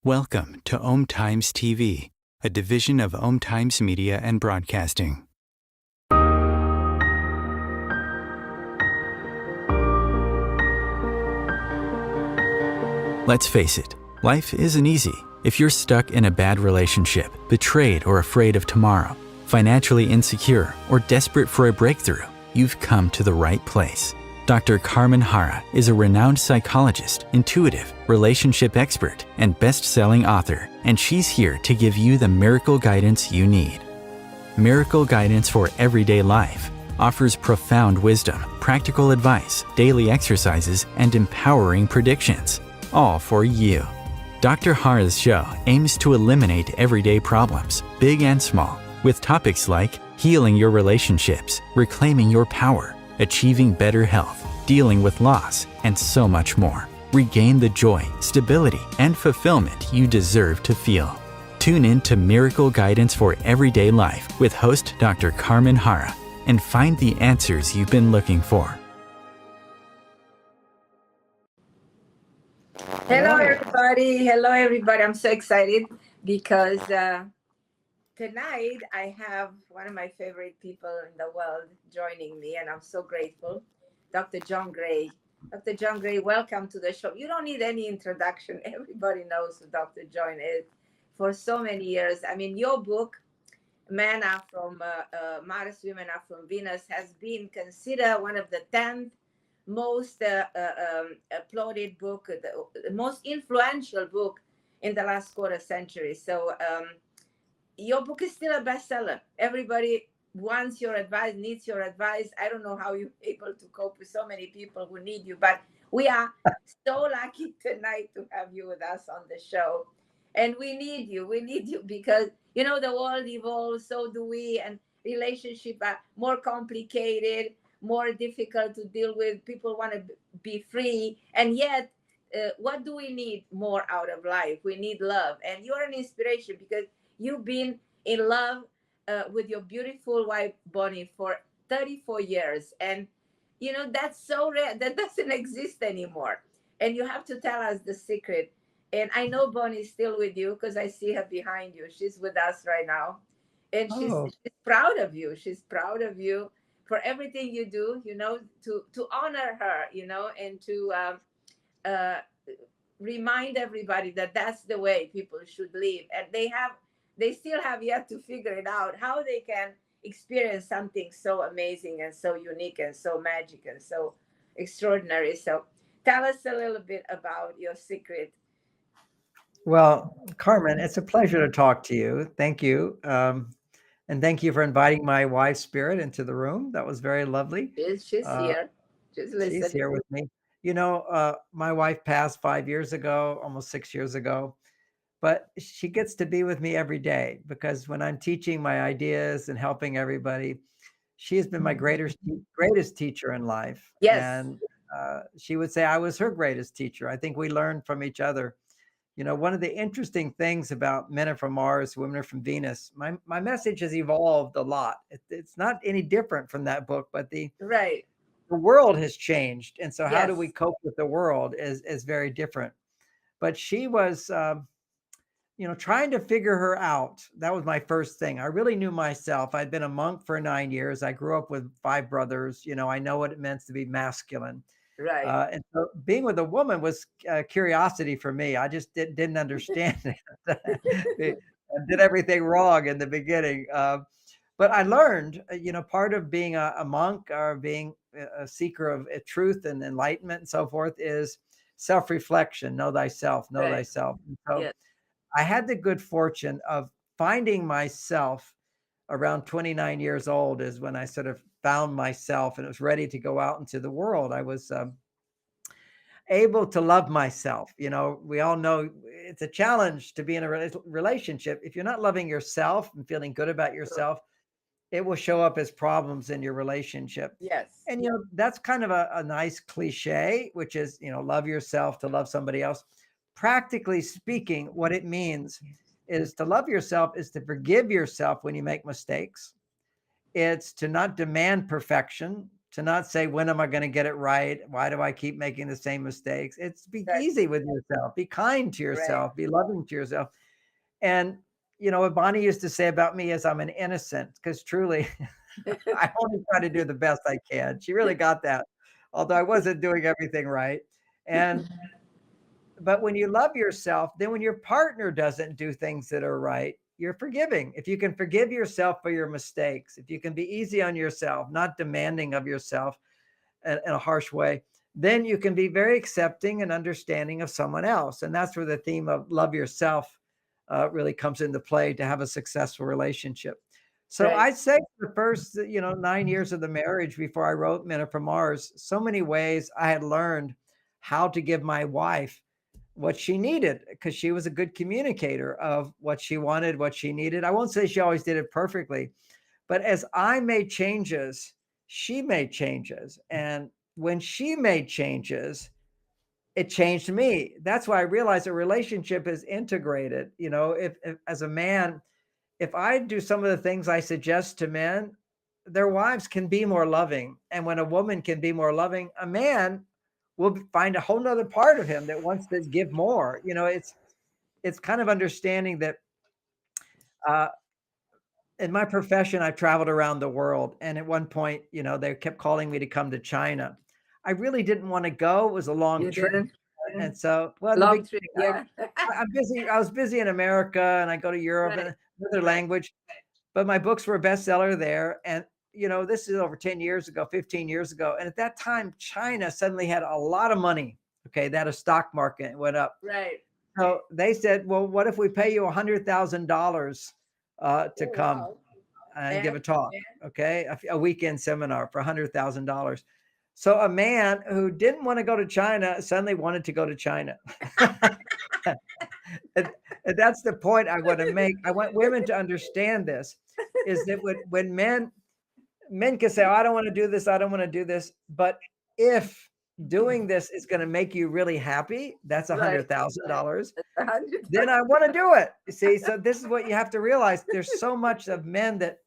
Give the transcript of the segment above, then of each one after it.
Welcome to Om Times TV, a division of Om Times Media and Broadcasting. Let's face it, life isn't easy. If you're stuck in a bad relationship, betrayed or afraid of tomorrow, financially insecure, or desperate for a breakthrough, you've come to the right place. Dr. Carmen Harra is a renowned psychologist, intuitive, relationship expert, and best-selling author, and she's here to give you the miracle guidance you need. Miracle Guidance for Everyday Life offers profound wisdom, practical advice, daily exercises, and empowering predictions, all for you. Dr. Harra's show aims to eliminate everyday problems, big and small, with topics like healing your relationships, reclaiming your power, achieving better health, dealing with loss, and so much more. Regain the joy, stability, and fulfillment you deserve to feel. Tune in to Miracle Guidance for Everyday Life with host Dr. Carmen Harra and find the answers you've been looking for. Hello, everybody. Hello, everybody. I'm so excited because tonight I have one of my favorite people in the world joining me, and I'm so grateful. Dr. John Gray. Dr. John Gray, welcome to the show. You don't need any introduction. Everybody knows who Dr. John is for so many years. I mean, your book, Men Are From Mars, Women Are From Venus, has been considered one of the 10 most applauded book, the most influential book in the last quarter century. So your book is still a bestseller. Everybody wants your advice, needs your advice. I don't know how you're able to cope with so many people who need you, but we are so lucky tonight to have you with us on the show. And we need you. We need you because, you know, the world evolves, so do we, and relationships are more complicated, more difficult to deal with. People want to be free. And yet, what do we need more out of life? We need love. And you're an inspiration because you've been in love with your beautiful wife, Bonnie, for 34 years. And, you know, that's so rare. That doesn't exist anymore. And you have to tell us the secret. And I know Bonnie's still with you because I see her behind you. She's with us right now. And she's proud of you. She's proud of you for everything you do, you know, to honor her, you know, and to remind everybody that that's the way people should live. And they still have yet to figure it out how they can experience something so amazing and so unique and so magic and so extraordinary. So tell us a little bit about your secret. Well, Carmen, it's a pleasure to talk to you. Thank you. And thank you for inviting my wife, Spirit, into the room. That was very lovely. She's here. She's here with me. You know, my wife passed 5 years ago, almost 6 years ago, but she gets to be with me every day because when I'm teaching my ideas and helping everybody, she has been my greatest teacher in life. Yes. And she would say I was her greatest teacher. I think we learned from each other. You know, one of the interesting things about Men Are From Mars, Women Are From Venus, my message has evolved a lot. It's not any different from that book, but the world has changed. And so how do we cope with the world is very different. But she was, you know, trying to figure her out. That was my first thing. I really knew myself. I'd been a monk for 9 years. I grew up with 5 brothers. You know, I know what it meant to be masculine. Right. And so being with a woman was curiosity for me. I just didn't understand it. I did everything wrong in the beginning. But I learned, you know, part of being a monk or being a seeker of truth and enlightenment and so forth is self-reflection. Know thyself, know thyself. And so I had the good fortune of finding myself around 29 years old is when I sort of found myself and was ready to go out into the world. I was able to love myself. You know, we all know it's a challenge to be in a relationship. If you're not loving yourself and feeling good about yourself, it will show up as problems in your relationship. Yes. And, you know, that's kind of a nice cliche, which is, you know, love yourself to love somebody else. Practically speaking, what it means is to love yourself is to forgive yourself when you make mistakes. It's to not demand perfection, to not say, when am I going to get it right? Why do I keep making the same mistakes? It's be easy with yourself, be kind to yourself, be loving to yourself. And, what Bonnie used to say about me is I'm an innocent, because truly, I only try to do the best I can. She really got that, although I wasn't doing everything right. But when you love yourself, then when your partner doesn't do things that are right, you're forgiving. If you can forgive yourself for your mistakes, if you can be easy on yourself, not demanding of yourself in a harsh way, then you can be very accepting and understanding of someone else. And that's where the theme of love yourself really comes into play to have a successful relationship. So Right. I'd say the first, 9 years of the marriage before I wrote Men Are From Mars, so many ways I had learned how to give my wife what she needed, because she was a good communicator of what she wanted, what she needed. I won't say she always did it perfectly, but as I made changes, she made changes. And when she made changes, it changed me. That's why I realized a relationship is integrated. If as a man, if I do some of the things I suggest to men, their wives can be more loving. And when a woman can be more loving, a man will find a whole nother part of him that wants to give more. It's kind of understanding that uh, in my profession, I've traveled around the world. And at one point, they kept calling me to come to China. I really didn't want to go. It was a long You trip. didn't? And so, well, the Long big, trip, yeah. I'm busy. I was busy in America, and I go to Europe Right. and another language, but my books were a bestseller there. And, this is over 10 years ago, 15 years ago. And at that time, China suddenly had a lot of money. Okay. They had a stock market, it went up. Right. So they said, well, what if we pay you $100,000 to Oh, come wow. and give And a talk? Okay. A weekend seminar for $100,000. So a man who didn't want to go to China suddenly wanted to go to China. And that's the point I want to make. I want women to understand this, is that when men can say, oh, I don't want to do this, I don't want to do this. But if doing this is going to make you really happy, that's right. $100,000. 100. Then I want to do it. You see, so this is what you have to realize. There's so much of men that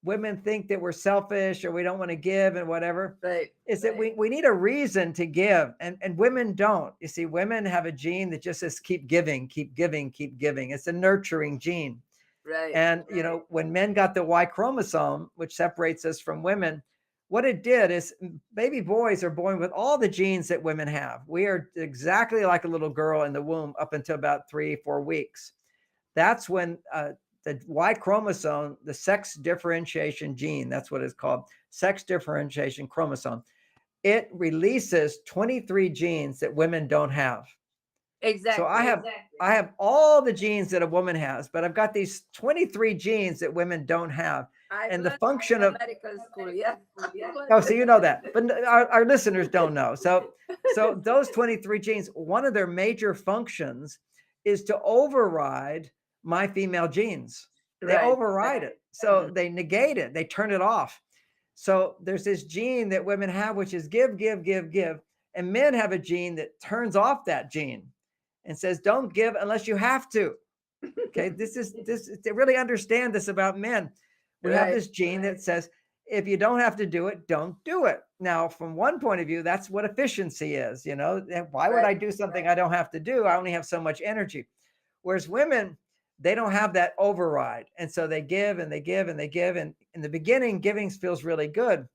women think that we're selfish or we don't want to give and whatever. Right. Is that we need a reason to give, and women don't. You see, women have a gene that just says keep giving, keep giving, keep giving. It's a nurturing gene. Right. And when men got the Y chromosome, which separates us from women, what it did is baby boys are born with all the genes that women have. We are exactly like a little girl in the womb up until about 3-4 weeks. That's when the Y chromosome, the sex differentiation gene, that's what it's called, sex differentiation chromosome, it releases 23 genes that women don't have. Exactly. So I have all the genes that a woman has, but I've got these 23 genes that women don't have. And the function of medical school, yeah. Oh, so you know that, but our listeners don't know. So those 23 genes, one of their major functions is to override my female genes. They Right. override it. So they negate it. They turn it off. So there's this gene that women have, which is give, give, give, give. And men have a gene that turns off that gene and says, don't give unless you have to. Okay. This to really understand this about men. We have this gene that says, if you don't have to do it, don't do it. Now, from one point of view, that's what efficiency is. Why would I do something I don't have to do? I only have so much energy. Whereas women, they don't have that override. And so they give and they give and they give. And in the beginning, giving feels really good.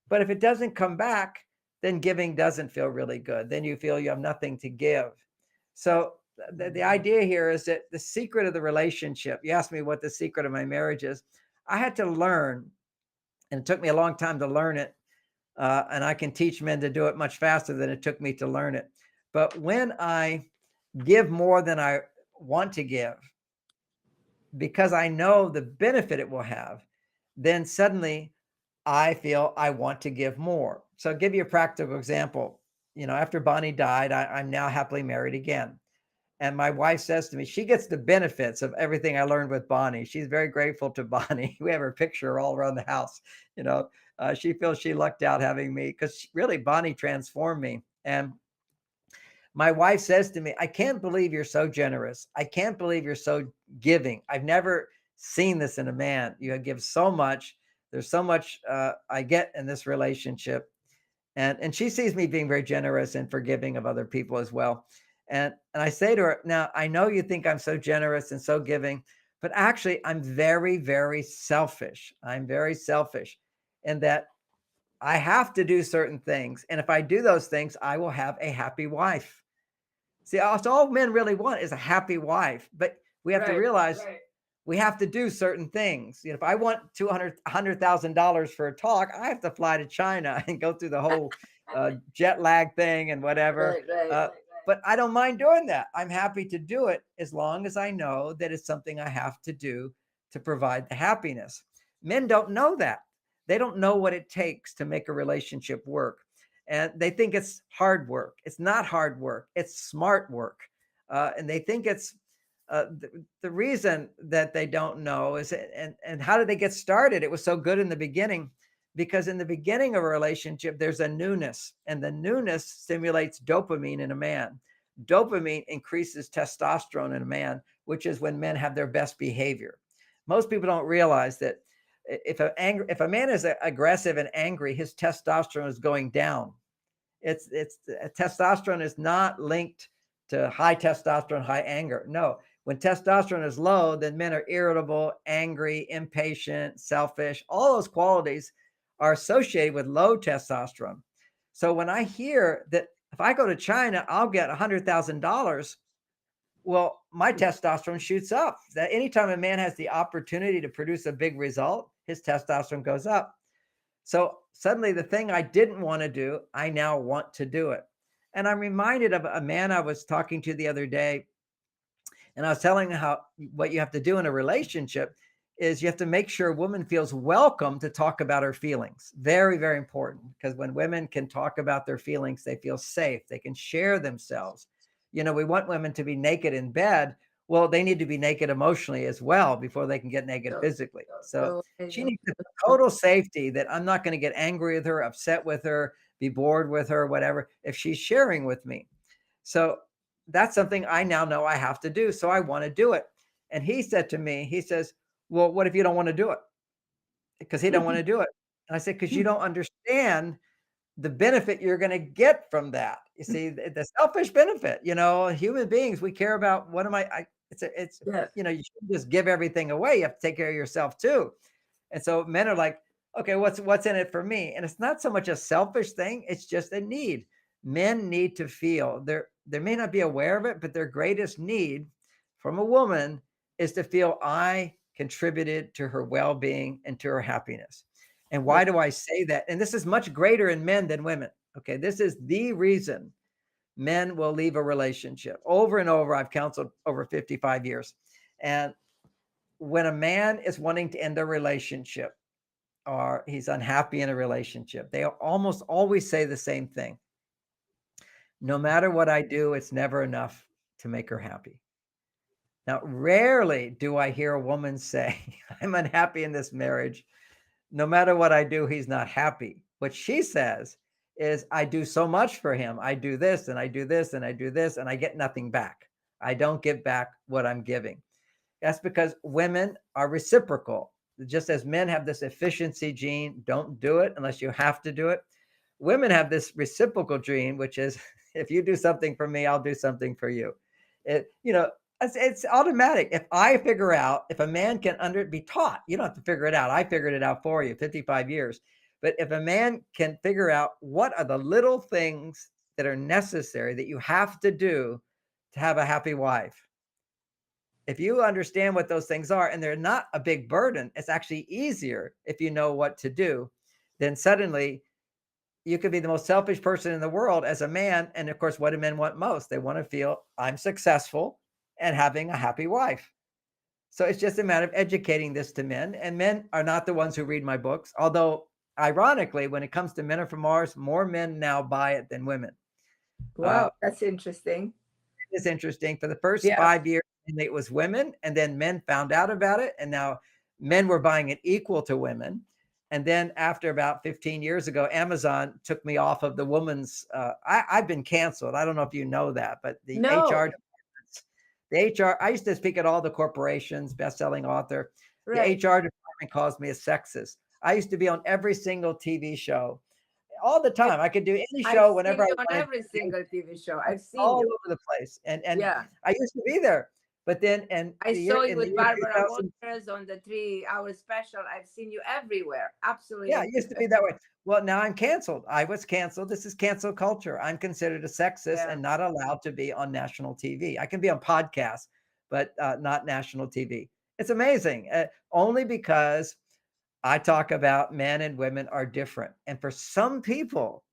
But if it doesn't come back, then giving doesn't feel really good. Then you feel you have nothing to give. So the idea here is that the secret of the relationship, you asked me what the secret of my marriage is. I had to learn, and it took me a long time to learn it. And I can teach men to do it much faster than it took me to learn it. But when I give more than I want to give, because I know the benefit it will have, then suddenly I feel I want to give more. So I'll give you a practical example. After Bonnie died, I'm now happily married again. And my wife says to me, she gets the benefits of everything I learned with Bonnie. She's very grateful to Bonnie. We have her picture all around the house. She feels she lucked out having me, because really Bonnie transformed me. And my wife says to me, I can't believe you're so generous. I can't believe you're so giving. I've never seen this in a man. You give so much. There's so much I get in this relationship. And she sees me being very generous and forgiving of other people as well. And I say to her, now I know you think I'm so generous and so giving, but actually I'm very, very selfish. I'm very selfish in that I have to do certain things. And if I do those things, I will have a happy wife. See, that's all men really want is a happy wife. But we have to realize we have to do certain things. If I want $100,000 for a talk, I have to fly to China and go through the whole jet lag thing and whatever. But I don't mind doing that. I'm happy to do it as long as I know that it's something I have to do to provide the happiness. Men don't know that. They don't know what it takes to make a relationship work. And they think it's hard work. It's not hard work. It's smart work. And they think it's the reason that they don't know is, and how did they get started? It was so good in the beginning because in the beginning of a relationship, there's a newness, and the newness stimulates dopamine in a man. Dopamine increases testosterone in a man, which is when men have their best behavior. Most people don't realize that if a man is aggressive and angry, his testosterone is going down. It's testosterone is not linked to high testosterone, high anger. No, when testosterone is low, then men are irritable, angry, impatient, selfish. All those qualities are associated with low testosterone. So when I hear that if I go to China, I'll get $100,000, well, my testosterone shoots up. That anytime a man has the opportunity to produce a big result, his testosterone goes up. So suddenly the thing I didn't want to do, I now want to do it. And I'm reminded of a man I was talking to the other day, and I was telling him how what you have to do in a relationship is you have to make sure a woman feels welcome to talk about her feelings. Very, very important, because when women can talk about their feelings, they feel safe. They can share themselves. We want women to be naked in bed. Well, they need to be naked emotionally as well before they can get naked physically. So she needs total safety that I'm not going to get angry with her, upset with her, be bored with her, whatever, if she's sharing with me. So that's something I now know I have to do. So I want to do it. And he said to me, he says, well, what if you don't want to do it? Because he don't want to do it. And I said, because you don't understand the benefit you're going to get from that. You see, the selfish benefit, human beings, we care about what am you shouldn't just give everything away. You have to take care of yourself too. And so men are like, okay, what's in it for me? And it's not so much a selfish thing. It's just a need. Men need to feel they may not be aware of it, but their greatest need from a woman is to feel I contributed to her well-being and to her happiness. And why do I say that? And this is much greater in men than women. Okay. This is the reason men will leave a relationship over and over. I've counseled over 55 years. And when a man is wanting to end a relationship or he's unhappy in a relationship, they almost always say the same thing. No matter what I do, it's never enough to make her happy. Now, rarely do I hear a woman say, I'm unhappy in this marriage. No matter what I do, he's not happy. What she says is, I do so much for him. I do this and I do this and I do this, and I get nothing back. I don't get back what I'm giving. That's because women are reciprocal. Just as men have this efficiency gene, don't do it unless you have to do it. Women have this reciprocal gene, which is, if you do something for me, I'll do something for you. It's automatic. If I figure out, if a man can be taught, you don't have to figure it out. I figured it out for you, 55 years. But if a man can figure out what are the little things that are necessary that you have to do to have a happy wife, if you understand what those things are, and they're not a big burden, it's actually easier if you know what to do, then suddenly you could be the most selfish person in the world as a man. And of course, what do men want most? They want to feel I'm successful and having a happy wife. So it's just a matter of educating this to men. And men are not the ones who read my books. Although, ironically, when it comes to Men Are From Mars, more men now buy it than women. Wow, that's interesting. It's interesting. For the first 5 years, it was women, and then men found out about it. And now men were buying it equal to women. And then after about 15 years ago, Amazon took me off of the woman's, I've been canceled. I don't know if you know that, but the HR departments, I used to speak at all the corporations, best-selling author. The HR department calls me a sexist. I used to be on every single TV show. all the time. I could do any I've show seen whenever I you on wanted every to. single TV show. I've seen All you. over the place. And Yeah. I used to be there. But then I saw you in the with year Barbara 2000, Walters on the 3 hour special. I've seen you everywhere. Absolutely yeah, it used to be that way. Well, now I'm canceled. I was canceled. This is cancel culture. I'm considered a sexist Yeah. and not allowed to be on national TV. I can be on podcasts, but not national TV. It's amazing. Only because I talk about men and women are different. And for some people,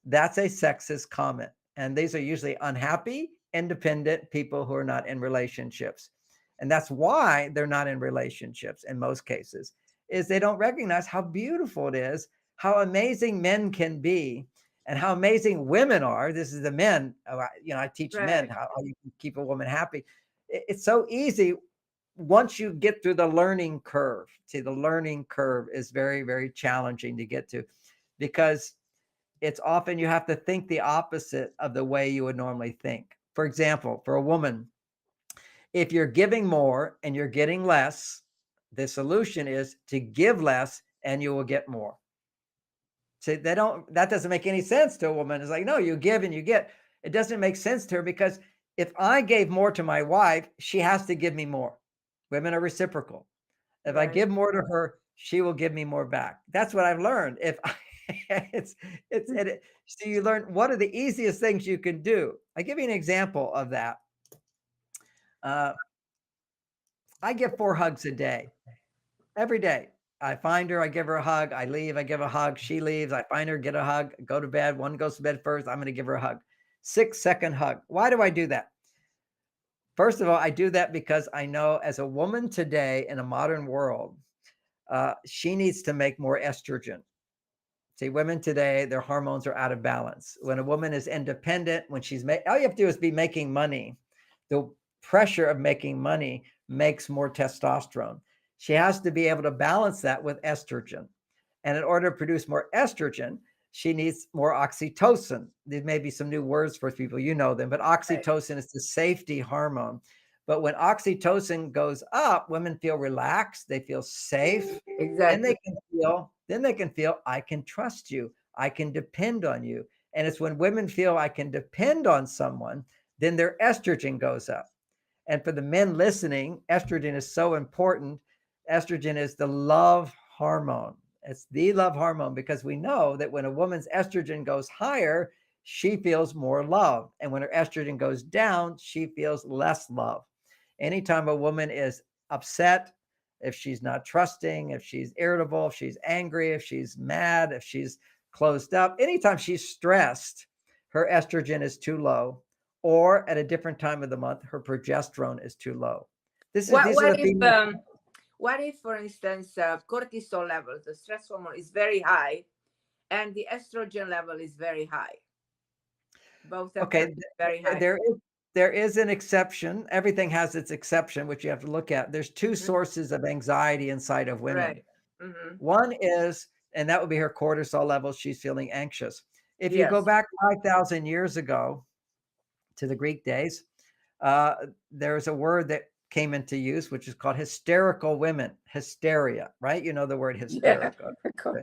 that's a sexist comment. And these are usually unhappy, independent people who are not in relationships. And that's why they're not in relationships in most cases, is they don't recognize how beautiful it is, how amazing men can be, and how amazing women are. This is the men. I teach men Right. how you can keep a woman happy. It's so easy once you get through the learning curve. See, the learning curve is very, very challenging to get to, because it's often you have to think the opposite of the way you would normally think. For example, for a woman, if you're giving more and you're getting less, the solution is to give less and you will get more. See, that doesn't make any sense to a woman. It's like, no, you give and you get. It doesn't make sense to her, because if I gave more to my wife, she has to give me more. Women are reciprocal. If I Right. give more to her, she will give me more back. That's what I've learned. If I, so you learn what are the easiest things you can do. I give you an example of that. I give 4 hugs a day, every day. I find her, I give her a hug. I leave, I give a hug. She leaves, I find her, get a hug, go to bed. One goes to bed first. I'm going to give her a hug. 6-second hug. Why do I do that? First of all, I do that because I know as a woman today in a modern world, she needs to make more estrogen. See, women today, their hormones are out of balance. When a woman is independent, when all you have to do is be making money. The pressure of making money makes more testosterone. She has to be able to balance that with estrogen. And in order to produce more estrogen, she needs more oxytocin. There may be some new words for people, you know them, but oxytocin is the safety hormone. But when oxytocin goes up, women feel relaxed, they feel safe. Then Exactly. they can feel I can trust you, I can depend on you. And it's when women feel I can depend on someone, then their estrogen goes up. And for the men listening, estrogen is so important. Estrogen is the love hormone. It's the love hormone, because we know that when a woman's estrogen goes higher, she feels more love. And when her estrogen goes down, she feels less love. Anytime a woman is upset, if she's not trusting, if she's irritable, if she's angry, if she's mad, if she's closed up, anytime she's stressed, her estrogen is too low, or at a different time of the month, her progesterone is too low. These are the female. What if, for instance, cortisol levels, the stress hormone, is very high, and the estrogen level is very high? Both of them Okay, very high. there is an exception. Everything has its exception, which you have to look at. There's 2 sources of anxiety inside of women. Right. Mm-hmm. One is, and that would be her cortisol levels. She's feeling anxious. If you go Yes. back 5,000 years ago to the Greek days, there's a word that came into use, which is called hysterical women, hysteria, right? You know the word hysterical. Yeah.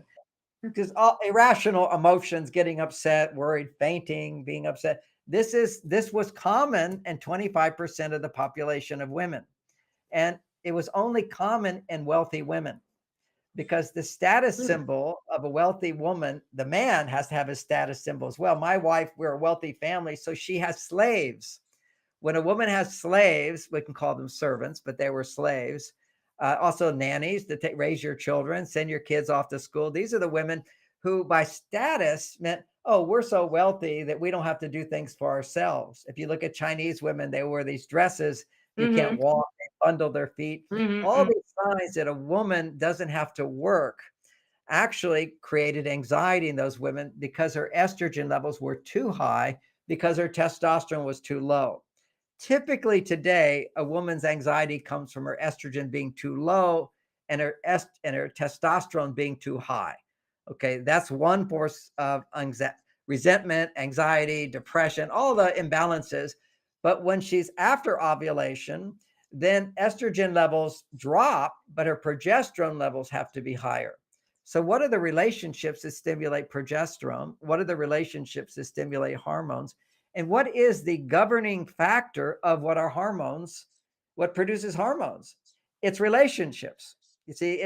Because all irrational emotions, getting upset, worried, fainting, being upset. This was common in 25% of the population of women. And it was only common in wealthy women, because the status symbol of a wealthy woman, the man has to have a status symbol as well. My wife, we're a wealthy family, so she has slaves. When a woman has slaves, we can call them servants, but they were slaves. Also nannies to raise your children, send your kids off to school. These are the women who by status meant, oh, we're so wealthy that we don't have to do things for ourselves. If you look at Chinese women, they wear these dresses. You can't walk, they bundle their feet. All these signs that a woman doesn't have to work actually created anxiety in those women, because her estrogen levels were too high, because her testosterone was too low. Typically today, a woman's anxiety comes from her estrogen being too low and her testosterone being too high. Okay, that's one force of resentment, anxiety, depression, all the imbalances. But when she's after ovulation, then estrogen levels drop, but her progesterone levels have to be higher. So what are the relationships that stimulate progesterone? What are the relationships that stimulate hormones? And what is the governing factor of what produces hormones? It's relationships. You see,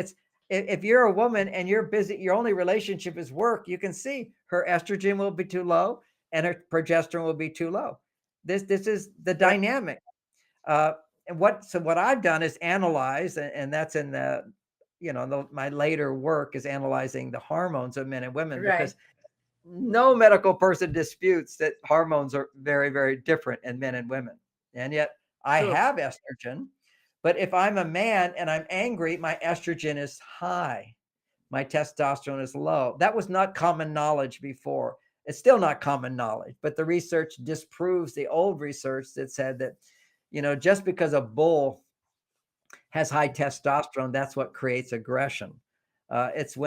if you're a woman and you're busy, your only relationship is work, you can see her estrogen will be too low and her progesterone will be too low. This is the dynamic. Uh, and what I've done is analyze, and that's in my later work is analyzing the hormones of men and women, Right. because no medical person disputes that hormones are very, very different in men and women. And yet I True. have estrogen, but if I'm a man and I'm angry, my estrogen is high. My testosterone is low. That was not common knowledge before. It's still not common knowledge, but the research disproves the old research that said that, just because a bull has high testosterone, that's what creates aggression. It's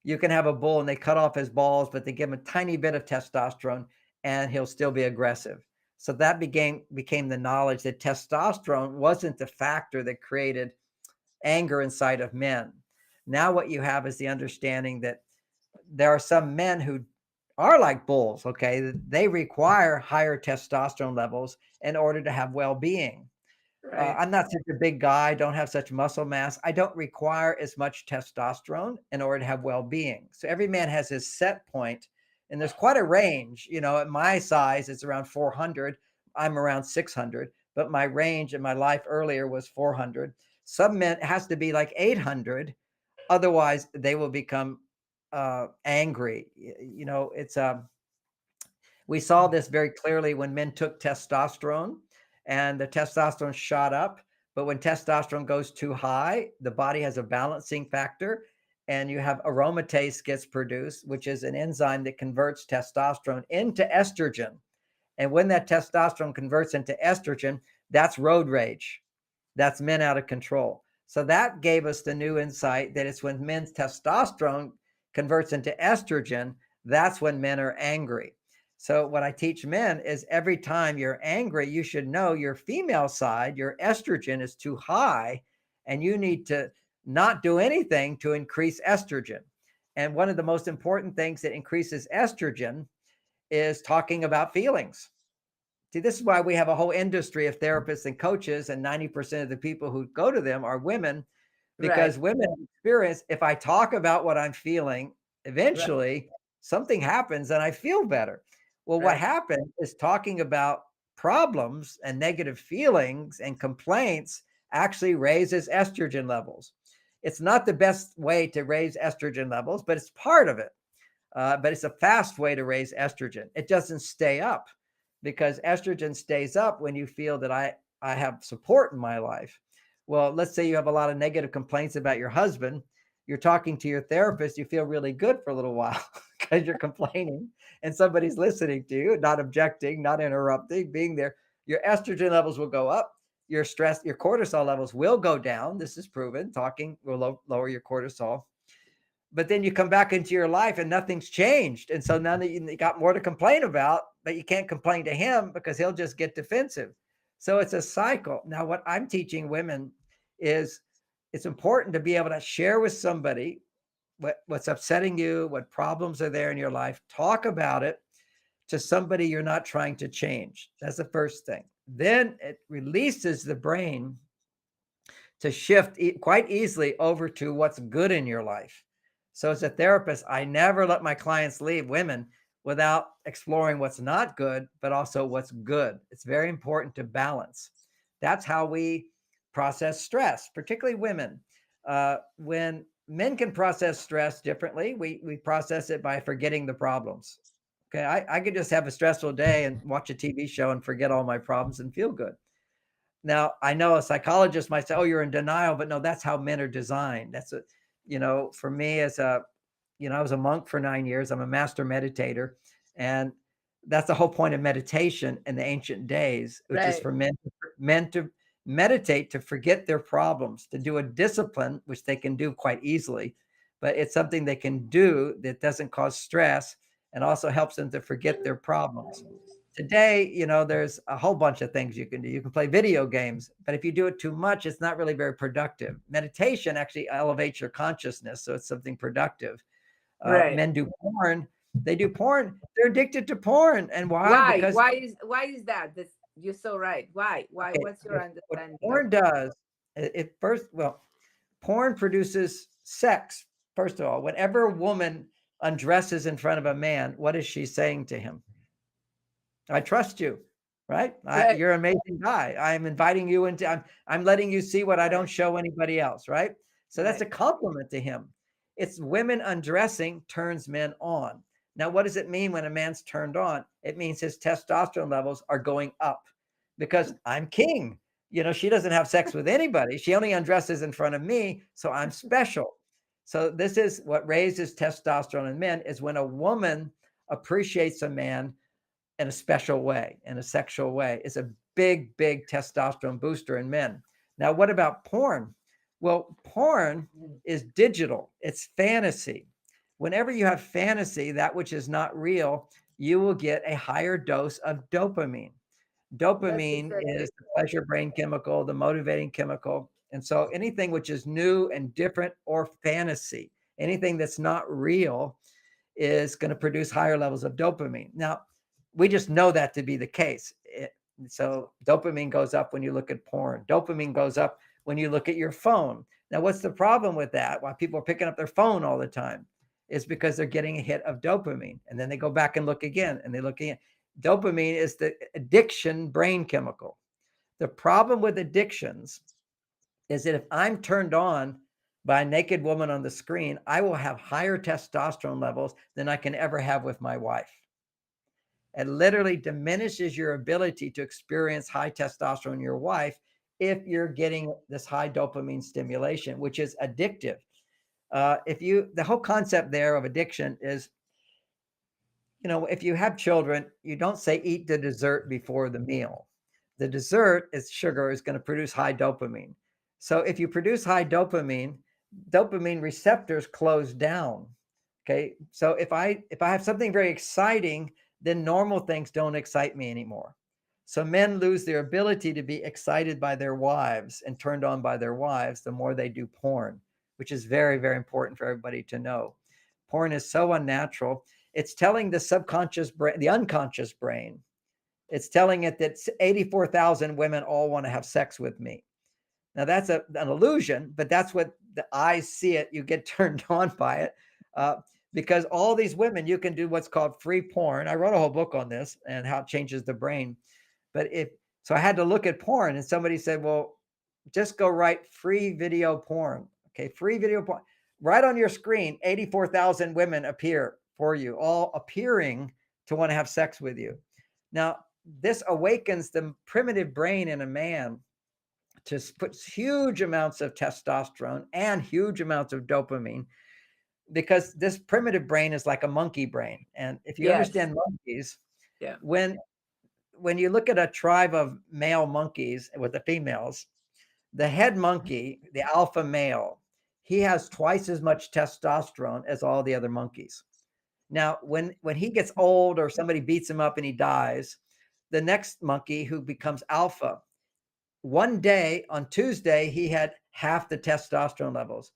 you can have a bull and they cut off his balls, but they give him a tiny bit of testosterone and he'll still be aggressive. So that became the knowledge that testosterone wasn't the factor that created anger inside of men. Now what you have is the understanding that there are some men who are like bulls, okay? They require higher testosterone levels in order to have well-being. Right. I'm not such a big guy, don't have such muscle mass. I don't require as much testosterone in order to have well-being. So every man has his set point, and there's quite a range. At my size, it's around 400. I'm around 600, but my range in my life earlier was 400. Some men, it has to be like 800. Otherwise, they will become angry. We saw this very clearly when men took testosterone and the testosterone shot up. But when testosterone goes too high, the body has a balancing factor and you have aromatase gets produced, which is an enzyme that converts testosterone into estrogen. And when that testosterone converts into estrogen, that's road rage. That's men out of control. So that gave us the new insight that it's when men's testosterone converts into estrogen, that's when men are angry. So what I teach men is every time you're angry, you should know your female side, your estrogen is too high, and you need to not do anything to increase estrogen. And one of the most important things that increases estrogen is talking about feelings. See, this is why we have a whole industry of therapists and coaches, and 90% of the people who go to them are women, Right. because women experience, if I talk about what I'm feeling, Right. eventually something happens and I feel better. Well, what Right. happened is talking about problems and negative feelings and complaints actually raises estrogen levels. It's not the best way to raise estrogen levels, but it's part of it. But it's a fast way to raise estrogen. It doesn't stay up, because estrogen stays up when you feel that I have support in my life. Well, let's say you have a lot of negative complaints about your husband. You're talking to your therapist, you feel really good for a little while because you're complaining and somebody's listening to you, not objecting, not interrupting, being there. Your estrogen levels will go up. Your stress, your cortisol levels will go down. This is proven. Talking will lower your cortisol. But then you come back into your life and nothing's changed. And so now that you got more to complain about, but you can't complain to him because he'll just get defensive. So it's a cycle. Now, what I'm teaching women is it's important to be able to share with somebody what's upsetting you, what problems are there in your life. Talk about it to somebody you're not trying to change. That's the first thing. Then it releases the brain to shift quite easily over to what's good in your life. So as a therapist, I never let my clients leave, women, without exploring what's not good, but also what's good. It's very important to balance. That's how we process stress, particularly women. When men can process stress differently, we process it by forgetting the problems. Okay, I could just have a stressful day and watch a TV show and forget all my problems and feel good. Now, I know a psychologist might say, "Oh, you're in denial," but no, that's how men are designed. For me I was a monk for 9 years. I'm a master meditator, and that's the whole point of meditation in the ancient days, which is Right. for men to meditate, to forget their problems, to do a discipline, which they can do quite easily, but it's something they can do that doesn't cause stress and also helps them to forget their problems. Today, you know, there's a whole bunch of things you can do. You can play video games, but if you do it too much, it's not really very productive. Meditation actually elevates your consciousness, so it's something productive. Right. Men do porn. They do porn. They're addicted to porn. And why? Why? Because Why is that? This, you're so right. Why? okay, What's your what understanding of porn does, it first, well, porn produces sex. First of all, whenever a woman undresses in front of a man, what is she saying to him? I trust you, right? right? You're an amazing guy. I'm inviting you into, I'm letting you see what I don't show anybody else, right? So that's a Right. compliment to him. It's women undressing turns men on. Now, what does it mean when a man's turned on? It means his testosterone levels are going up because I'm king. You know, she doesn't have sex with anybody. She only undresses in front of me, so I'm special. So this is what raises testosterone in men is when a woman appreciates a man in a special way, in a sexual way. It's a big, big testosterone booster in men. Now, what about porn? Well, porn is digital, it's fantasy. Whenever you have fantasy, that which is not real, you will get a higher dose of dopamine. That's Dopamine exactly. is the pleasure brain chemical, the motivating chemical. And so anything which is new and different or fantasy, anything that's not real, is going to produce higher levels of dopamine. Now, we just know that to be the case. So dopamine goes up when you look at porn. Dopamine goes up when you look at your phone. Now, what's the problem with that? Why people are picking up their phone all the time is because they're getting a hit of dopamine. And then they go back and look again and they look again. Dopamine is the addiction brain chemical. The problem with addictions is that if I'm turned on by a naked woman on the screen, I will have higher testosterone levels than I can ever have with my wife. It literally diminishes your ability to experience high testosterone in your wife if you're getting this high dopamine stimulation, which is addictive. The whole concept there of addiction is, you know, if you have children, you don't say eat the dessert before the meal. The dessert is sugar is going to produce high dopamine. So if you produce high dopamine, dopamine receptors close down. Okay. So if I have something very exciting, then normal things don't excite me anymore. So men lose their ability to be excited by their wives and turned on by their wives the more they do porn, which is very, very important for everybody to know. Porn is so unnatural. It's telling the subconscious brain, the unconscious brain, it's telling it that 84,000 women all want to have sex with me. Now that's an illusion, but that's what the eyes see it. You get turned on by it because all these women, you can do what's called free porn. I wrote a whole book on this and how it changes the brain. But so I had to look at porn and somebody said, well, just go write free video porn. Okay, free video porn. Right on your screen, 84,000 women appear for you, all appearing to want to have sex with you. Now, this awakens the primitive brain in a man to put huge amounts of testosterone and huge amounts of dopamine because this primitive brain is like a monkey brain. And if you Yes. understand monkeys, Yeah. when you look at a tribe of male monkeys with the females, the head monkey, the alpha male, he has twice as much testosterone as all the other monkeys. Now, when he gets old or somebody beats him up and he dies, the next monkey who becomes alpha, one day on Tuesday, he had half the testosterone levels.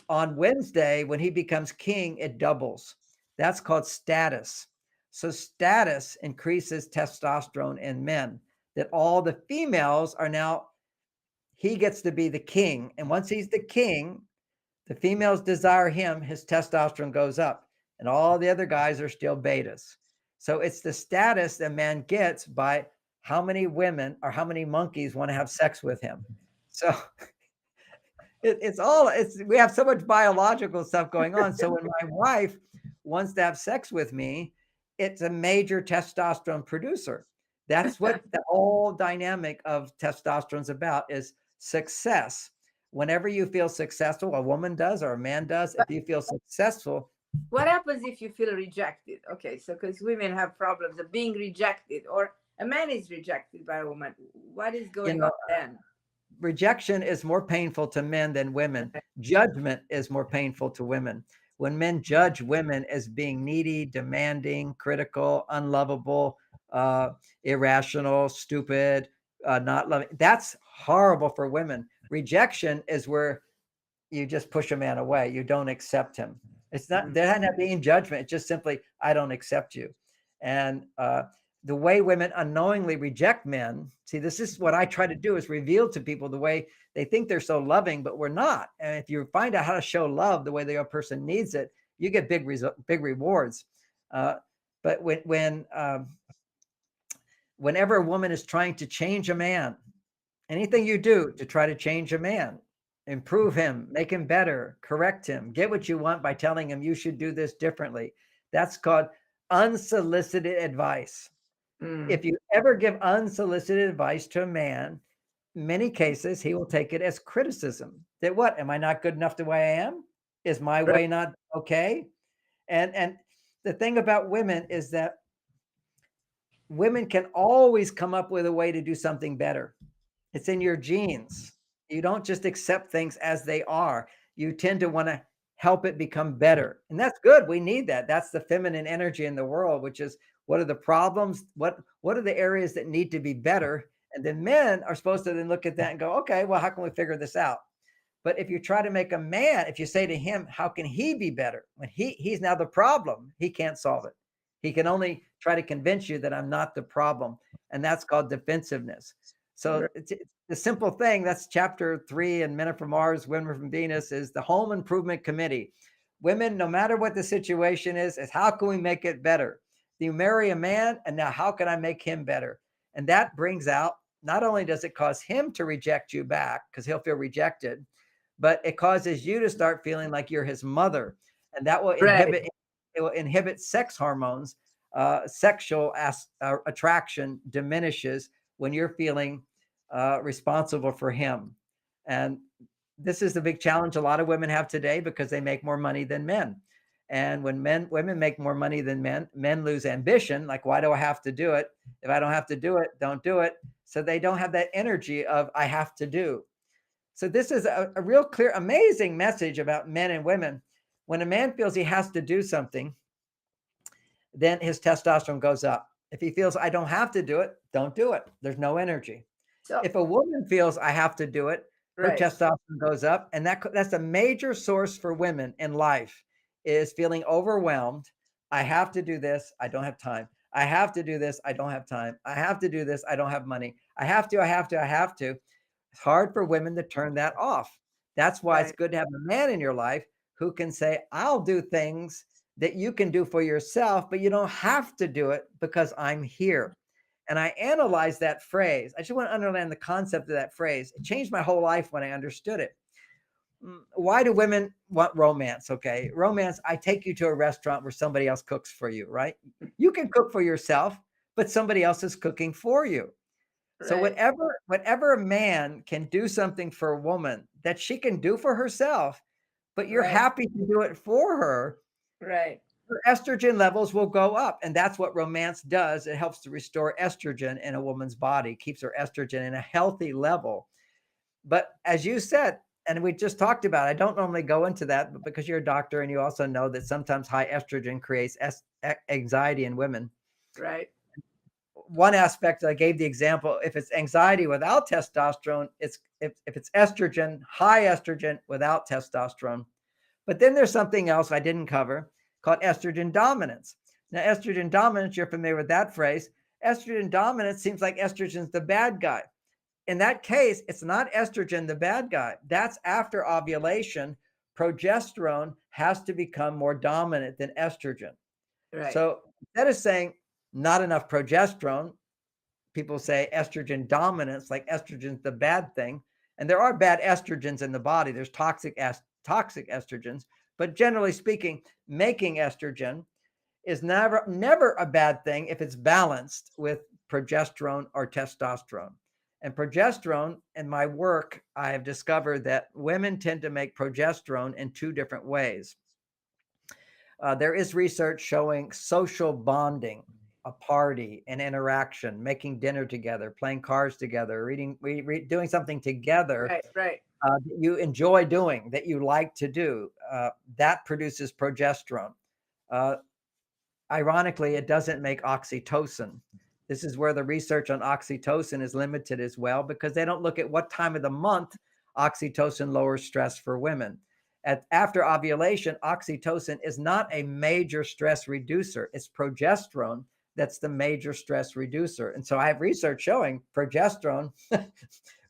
On Wednesday, when he becomes king, it doubles. That's called status. So status increases testosterone in men, that all the females are now, he gets to be the king. And once he's the king, the females desire him, his testosterone goes up, and all the other guys are still betas. So it's the status that man gets by how many women or how many monkeys want to have sex with him. So we have so much biological stuff going on. So when my wife wants to have sex with me, it's a major testosterone producer. That's what the whole dynamic of testosterone is about, is success. Whenever you feel successful, a woman does or a man does, if you feel successful. What happens if you feel rejected? Okay, so because women have problems of being rejected, or a man is rejected by a woman. What is going on then? Rejection is more painful to men than women. Judgment is more painful to women. When men judge women as being needy, demanding, critical, unlovable, irrational, stupid, not loving. That's horrible for women. Rejection is where you just push a man away. You don't accept him. It's not, there not being judgment. It's just simply, I don't accept you. And the way women unknowingly reject men, see, this is what I try to do, is reveal to people the way they think they're so loving, but we're not. And if you find out how to show love the way the other person needs it, you get big rewards. But whenever a woman is trying to change a man, anything you do to try to change a man, improve him, make him better, correct him, get what you want by telling him you should do this differently, that's called unsolicited advice. If you ever give unsolicited advice to a man, many cases he will take it as criticism. That what, am I not good enough the way I am? Is my way not okay? And the thing about women is that women can always come up with a way to do something better. It's in your genes. You don't just accept things as they are. You tend to want to help it become better. And that's good. We need that. That's the feminine energy in the world, which is, what are the problems? What are the areas that need to be better? And then men are supposed to then look at that and go, okay, well, how can we figure this out? But if you try to make a man, if you say to him, how can he be better? When he's now the problem, he can't solve it. He can only try to convince you that I'm not the problem. And that's called defensiveness. So it's the simple thing, that's chapter 3 in Men Are From Mars, Women Are From Venus, is the Home Improvement Committee. Women, no matter what the situation is how can we make it better? You marry a man, and now how can I make him better? And that brings out, not only does it cause him to reject you back, because he'll feel rejected, but it causes you to start feeling like you're his mother. And that will inhibit, it will inhibit sex hormones. Sexual attraction diminishes when you're feeling responsible for him. And this is the big challenge a lot of women have today, because they make more money than men. And when women make more money than men lose ambition. Like, why do I have to do it? If I don't have to do it, don't do it. So they don't have that energy of I have to do. So this is a real clear, amazing message about men and women. When a man feels he has to do something, then his testosterone goes up. If he feels I don't have to do it, don't do it. There's no energy. So if a woman feels I have to do it, her testosterone goes up. And that's a major source for women in life, is feeling overwhelmed. I have to do this. I don't have time. I have to do this. I don't have time. I have to do this. I don't have money. I have to. It's hard for women to turn that off. That's why it's good to have a man in your life who can say, I'll do things that you can do for yourself, but you don't have to do it because I'm here. And I analyzed that phrase. I just want to underline the concept of that phrase. It changed my whole life when I understood it. Why do women want romance? Okay. Romance, I take you to a restaurant where somebody else cooks for you, right? You can cook for yourself, but somebody else is cooking for you. So whatever a man can do something for a woman that she can do for herself, but you're happy to do it for her, her estrogen levels will go up. And that's what romance does. It helps to restore estrogen in a woman's body, keeps her estrogen in a healthy level. But as you said, and we just talked about, I don't normally go into that, but because you're a doctor and you also know that sometimes high estrogen creates anxiety in women. One aspect, I gave the example, if it's anxiety without testosterone, if it's estrogen, high estrogen without testosterone. But then there's something else I didn't cover called estrogen dominance. Now, estrogen dominance, you're familiar with that phrase. Estrogen dominance seems like estrogen's the bad guy. In that case, it's not estrogen the bad guy. That's after ovulation. Progesterone has to become more dominant than estrogen. So instead of saying not enough progesterone, people say estrogen dominance, like estrogen's the bad thing. And there are bad estrogens in the body. There's toxic estrogens. But generally speaking, making estrogen is never a bad thing if it's balanced with progesterone or testosterone. And progesterone, in my work, I have discovered that women tend to make progesterone in 2 different ways. There is research showing social bonding, a party, an interaction, making dinner together, playing cards together, doing something together that you enjoy doing, that you like to do. That produces progesterone. Ironically, it doesn't make oxytocin. This is where the research on oxytocin is limited as well, because they don't look at what time of the month oxytocin lowers stress for women. After ovulation, oxytocin is not a major stress reducer. It's progesterone that's the major stress reducer. And so I have research showing progesterone,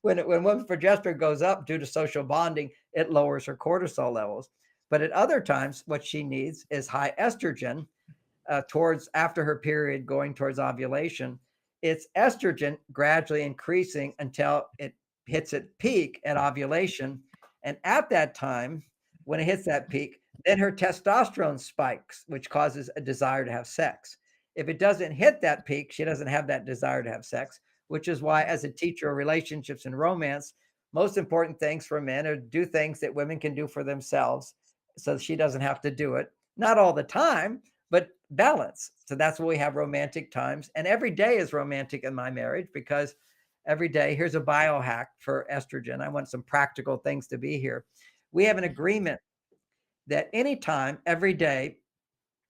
when women's progesterone goes up due to social bonding, it lowers her cortisol levels. But at other times, what she needs is high estrogen towards after her period going towards ovulation. It's estrogen gradually increasing until it hits its peak at ovulation. And at that time, when it hits that peak, then her testosterone spikes, which causes a desire to have sex. If it doesn't hit that peak, she doesn't have that desire to have sex, which is why, as a teacher of relationships and romance, most important things for men are do things that women can do for themselves so she doesn't have to do it. Not all the time, but balance. So that's why we have romantic times. And every day is romantic in my marriage, because every day, here's a biohack for estrogen. I want some practical things to be here. We have an agreement that anytime, every day,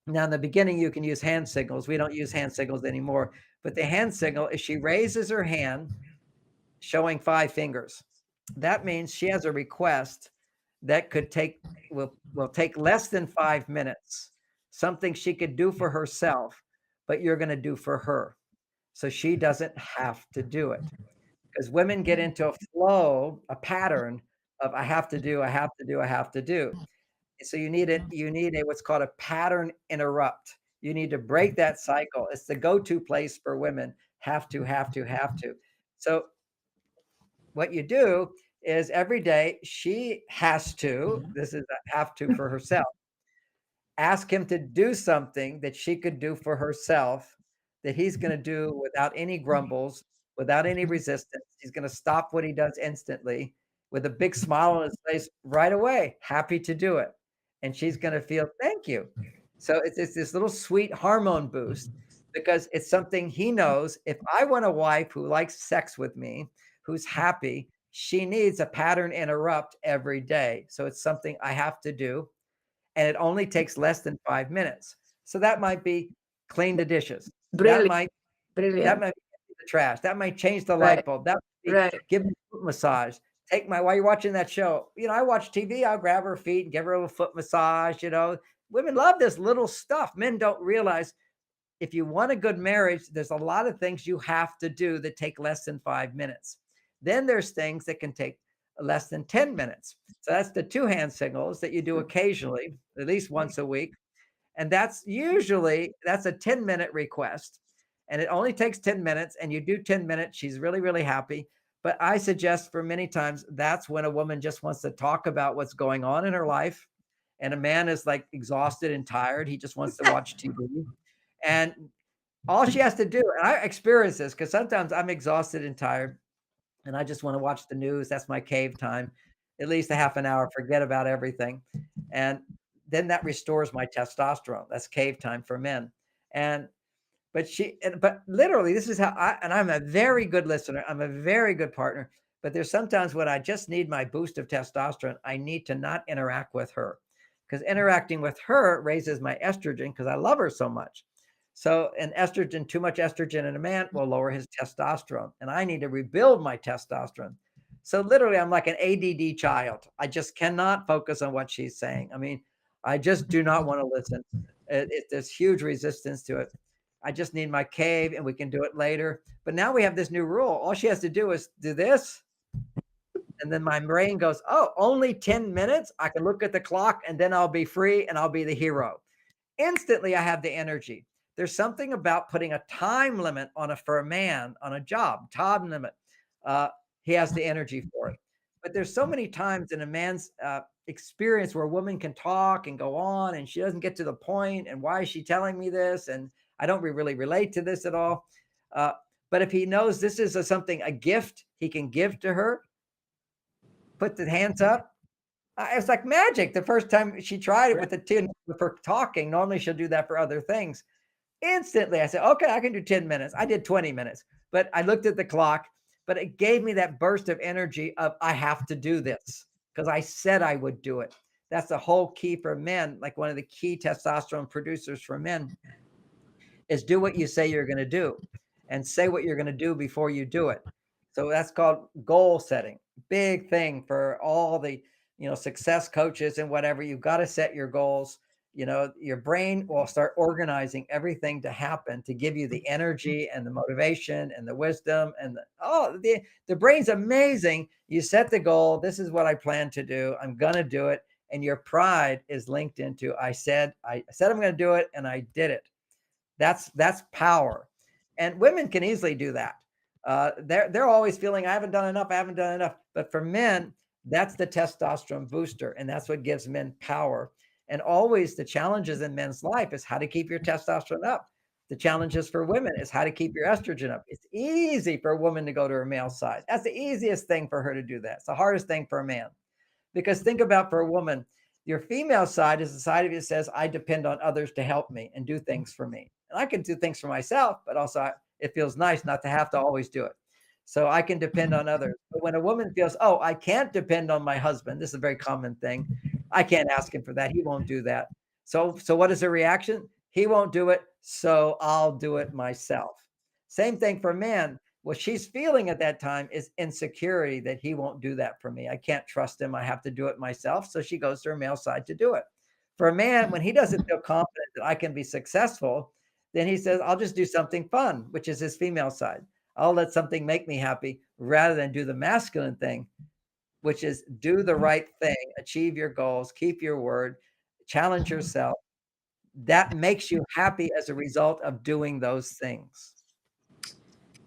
now in the beginning, you can use hand signals. We don't use hand signals anymore, but the hand signal is she raises her hand showing 5 fingers. That means she has a request that will take less than 5 minutes, something she could do for herself, but you're going to do for her. So she doesn't have to do it. Because women get into a flow, a pattern of I have to do, I have to do, I have to do. So you need a what's called a pattern interrupt. You need to break that cycle. It's the go-to place for women. Have to, have to, have to. So what you do is every day she has to, this is a have to for herself, ask him to do something that she could do for herself, that he's going to do without any grumbles, without any resistance. He's going to stop what he does instantly with a big smile on his face right away, happy to do it. And she's going to feel, thank you. So it's this little sweet hormone boost, because it's something he knows. If I want a wife who likes sex with me, who's happy, she needs a pattern interrupt every day. So it's something I have to do. And it only takes less than 5 minutes. So that might be clean the dishes. That might be empty the trash. That might change the light bulb. That might be give me a foot massage. While you're watching that show, I watch TV, I'll grab her feet and give her a little foot massage. Women love this little stuff. Men don't realize, if you want a good marriage, there's a lot of things you have to do that take less than 5 minutes. Then there's things that can take less than 10 minutes. So that's the 2 hand signals that you do occasionally, at least once a week. And that's a 10-minute request. And it only takes 10 minutes, and you do 10 minutes. She's really, really happy. But I suggest for many times, that's when a woman just wants to talk about what's going on in her life. And a man is like exhausted and tired. He just wants to watch TV. And all she has to do, and I experience this because sometimes I'm exhausted and tired, and I just want to watch the news. That's my cave time, at least a half an hour, forget about everything. And then that restores my testosterone. That's cave time for men. But literally, this is how I'm a very good listener. I'm a very good partner. But there's sometimes when I just need my boost of testosterone, I need to not interact with her, because interacting with her raises my estrogen because I love her so much. So too much estrogen in a man will lower his testosterone, and I need to rebuild my testosterone. So literally, I'm like an ADD child. I just cannot focus on what she's saying. I mean, I just do not want to listen. There's huge resistance to it. I just need my cave, and we can do it later. But now we have this new rule. All she has to do is do this. And then my brain goes, oh, only 10 minutes? I can look at the clock, and then I'll be free, and I'll be the hero. Instantly, I have the energy. There's something about putting a time limit for a man on a job, time limit. He has the energy for it. But there's so many times in a man's experience where a woman can talk and go on, and she doesn't get to the point. And why is she telling me this? And I don't really relate to this at all. But if he knows this is a gift he can give to her, put the hands up. It's like magic. The first time she tried it with the 10 for talking, normally she'll do that for other things. Instantly, I said, okay, I can do 10 minutes. I did 20 minutes, but I looked at the clock, but it gave me that burst of energy of I have to do this because I said I would do it. That's the whole key for men. Like one of the key testosterone producers for men is do what you say you're going to do. and say what you're going to do before you do it. So that's called goal setting. Big thing for all the, success coaches and whatever. You've got to set your goals. Your brain will start organizing everything to happen to give you the energy and the motivation and the wisdom and the brain's amazing. You set the goal. This is what I plan to do. I'm going to do it. And your pride is linked into, I said I'm going to do it and I did it. That's power. And women can easily do that. They're always feeling, I haven't done enough. But for men, that's the testosterone booster. And that's what gives men power. And always the challenges in men's life is how to keep your testosterone up. The challenges for women is how to keep your estrogen up. It's easy for a woman to go to her male side. That's the easiest thing for her to do that. It's the hardest thing for a man. Because think about, for a woman, your female side is the side of you that says, I depend on others to help me and do things for me. And I can do things for myself, but also it feels nice not to have to always do it. So I can depend on others. But when a woman feels, oh, I can't depend on my husband, this is a very common thing. I can't ask him for that. He won't do that. So what is her reaction? He won't do it, so I'll do it myself. Same thing for men. What she's feeling at that time is insecurity that he won't do that for me. I can't trust him. I have to do it myself. So she goes to her male side to do it. For a man, when he doesn't feel confident that I can be successful, then he says, I'll just do something fun, which is his female side. I'll let something make me happy rather than do the masculine thing, which is do the right thing, achieve your goals, keep your word, challenge yourself. That makes you happy as a result of doing those things.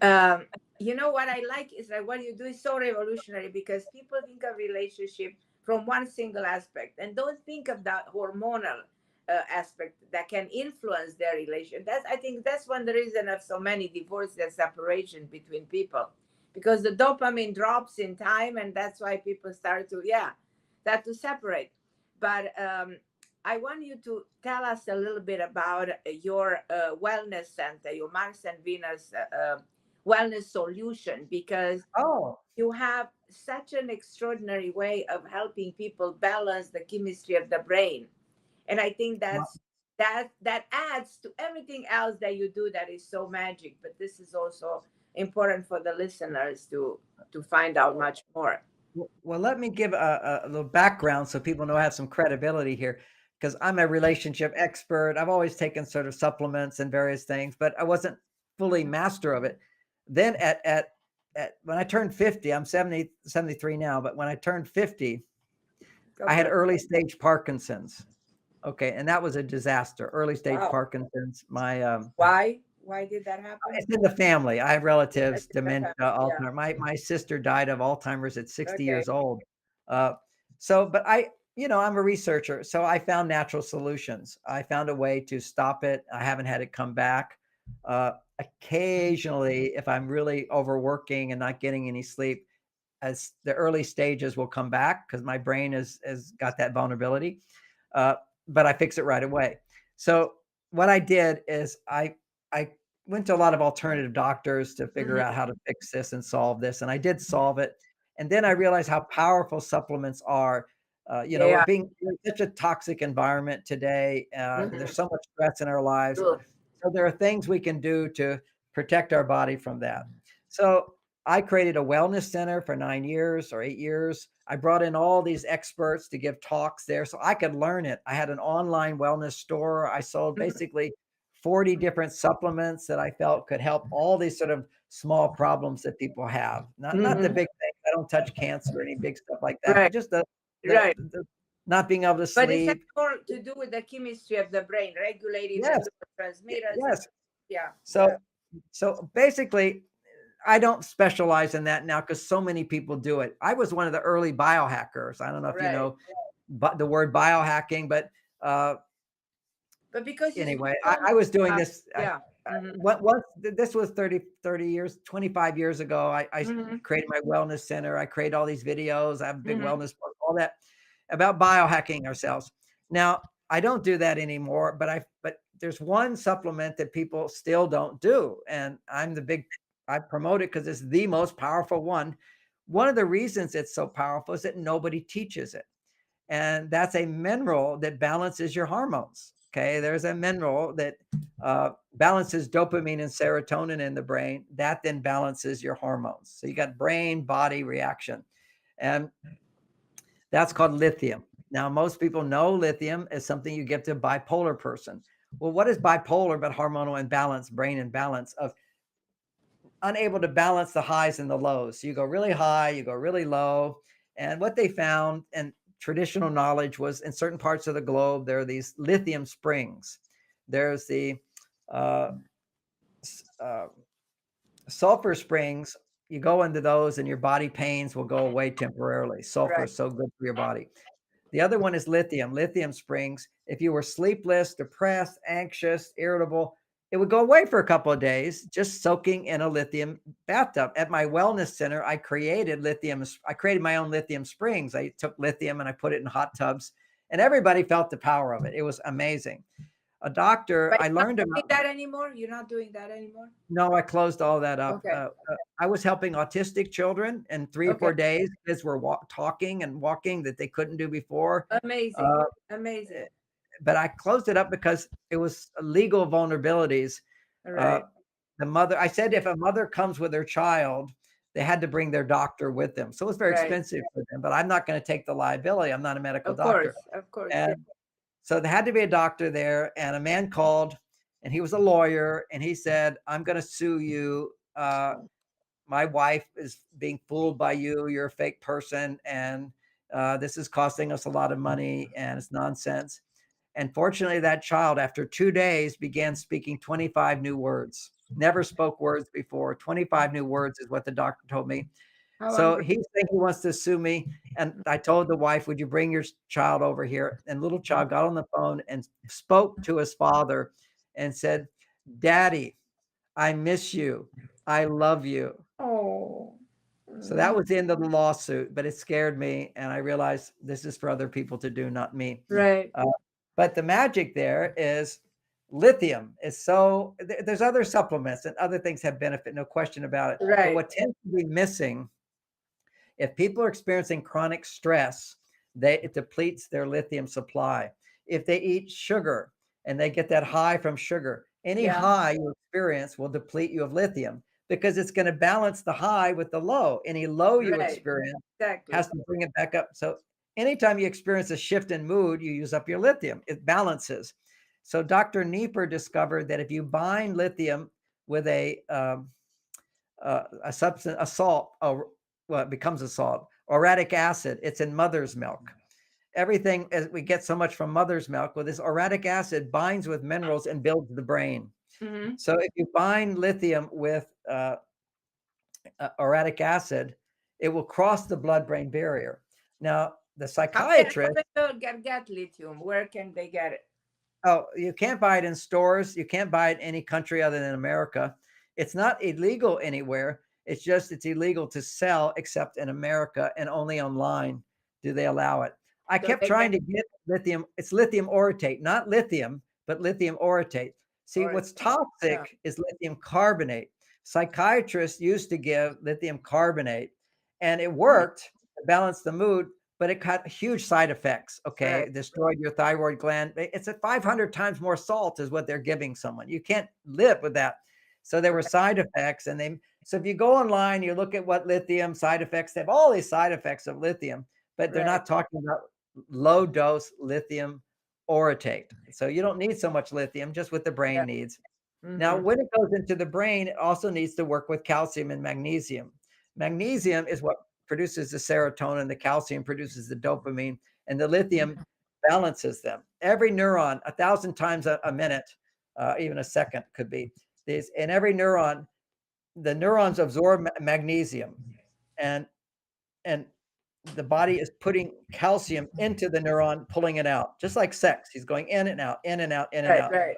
What I like is that what you do is so revolutionary, because people think of relationship from one single aspect and don't think of that hormonal aspect that can influence their relation. I think that's one of the reason of so many divorces and separation between people, because the dopamine drops in time, and that's why people start to separate. But I want you to tell us a little bit about your wellness center, your Mars and Venus wellness solution, because you have such an extraordinary way of helping people balance the chemistry of the brain. And I think that adds to everything else that you do that is so magic. But this is also important for the listeners to find out much more. Well, let me give a little background so people know I have some credibility here, because I'm a relationship expert. I've always taken sort of supplements and various things, but I wasn't fully master of it. Then at when I turned 50, I'm 73 now, but when I turned 50, I had early stage Parkinson's. Okay. And that was a disaster. Early stage Parkinson's. Why did that happen? It's in the family. I have relatives, dementia, Alzheimer's. My sister died of Alzheimer's at 60 years old. But I'm a researcher, so I found natural solutions. I found a way to stop it. I haven't had it come back. Occasionally, if I'm really overworking and not getting any sleep, as the early stages will come back, because my brain has got that vulnerability. But I fix it right away. So what I did is I went to a lot of alternative doctors to figure out how to fix this and solve this. And I did solve it. And then I realized how powerful supplements are. We're being in such a toxic environment today. There's so much stress in our lives. So there are things we can do to protect our body from that. So I created a wellness center for 9 years or 8 years. I brought in all these experts to give talks there so I could learn it. I had an online wellness store. I sold basically 40 different supplements that I felt could help all these sort of small problems that people have. Not the big things. I don't touch cancer or any big stuff like that. But just the not being able to sleep. But it has more to do with the chemistry of the brain, regulating the neurotransmitters. Yes. Yeah. So basically, I don't specialize in that now because so many people do it. I was one of the early biohackers. I don't know if you know the word biohacking, but because anyway, I was doing this. Once this was 30 years, 25 years ago, I created my wellness center. I create all these videos. I have a big wellness book, all that about biohacking ourselves. Now, I don't do that anymore, but there's one supplement that people still don't do. And I promote it because it's the most powerful one. One of the reasons it's so powerful is that nobody teaches it. And that's a mineral that balances your hormones. Okay, there's a mineral that balances dopamine and serotonin in the brain. That then balances your hormones. So you got brain body reaction, and that's called lithium. Now, most people know lithium is something you give to a bipolar person. Well, what is bipolar but hormonal imbalance, brain imbalance of unable to balance the highs and the lows? So you go really high, you go really low. And what they found, and traditional knowledge was in certain parts of the globe, there are these lithium springs. There's the uh, uh, sulfur springs. You go into those and your body pains will go away temporarily. Sulfur Right. is so good for your body. The other one is lithium springs. If you were sleepless, depressed, anxious, irritable, it would go away for a couple of days just soaking in a lithium bathtub. At my wellness center, I created my own lithium springs. I took lithium and I put it in hot tubs, and everybody felt the power of it. It was amazing. A doctor, But I you're not learned doing about. that anymore? You're not doing that anymore? No, I closed all that up. Okay. I was helping autistic children, and 3 or 4 Okay. days, kids were talking and walking that they couldn't do before. Amazing. Uh, Amazing. but I closed it up because it was legal vulnerabilities. Uh, Right. the mother, I said, if a mother comes with her child, they had to bring their doctor with them. So it was very Right. expensive for them, but I'm not going to take the liability. I'm not a medical Of doctor. course. Of course. Yeah. And so there had to be a doctor there, and a man called, and he was a lawyer, and he said, I'm going to sue you. My wife is being fooled by you. You're a fake person, and this is costing us a lot of money, and it's nonsense. And fortunately, that child, after 2 days, began speaking 25 new words. Never spoke words before. 25 new words is what the doctor told me. How So unbelievable. he's saying he wants to sue me. And I told the wife, would you bring your child over here? And little child got on the phone and spoke to his father and said, Daddy, I miss you. I love you. Oh. So that was the end of the lawsuit, but it scared me. And I realized this is for other people to do, not me. Right. But the magic there is lithium is so, there's other supplements and other things have benefit, no question about it. But Right. what tends to be missing, if people are experiencing chronic stress, it depletes their lithium supply. If they eat sugar and they get that high from sugar, any Yeah. high you experience will deplete you of lithium because it's going to balance the high with the low. Any low you Right. experience Exactly. has to bring it back up. So anytime you experience a shift in mood, you use up your lithium. It balances. So Dr. Nieper discovered that if you bind lithium with a substance, a salt, well, it becomes a salt, orotic acid. It's in mother's milk. Everything, as we get so much from mother's milk, well, this orotic acid binds with minerals and builds the brain. Mm-hmm. So if you bind lithium with orotic acid, it will cross the blood-brain barrier. Now, the psychiatrist, How can people get lithium? Where can they get it? oh, you can't buy it in stores. You can't buy it in any country other than America. It's not illegal anywhere. It's just it's illegal to sell except in America, and only online do they allow it. I So kept they trying to can, get lithium. It's lithium orotate, not lithium, but lithium orotate. See, or what's yeah. toxic is lithium carbonate. Psychiatrists used to give lithium carbonate, and it worked to balance the mood, but it got huge side effects. Okay. Right. It destroyed your thyroid gland. It's at 500 times more salt is what they're giving someone. You can't live with that. So there were Right. side effects, and so if you go online, you look at what lithium side effects, they have all these side effects of lithium, but they're Right. not talking about low dose lithium orotate. So you don't need so much lithium, just what the brain Yeah. needs. Now, Mm-hmm. when it goes into the brain, it also needs to work with calcium and magnesium. Magnesium is what produces the serotonin, the calcium produces the dopamine, and the lithium balances them. Every neuron, 1,000 times a minute, even a second could be. In every neuron, the neurons absorb magnesium, and and the body is putting calcium into the neuron, pulling it out, just like sex. He's going in and out, in and out, in and Right. out. Right.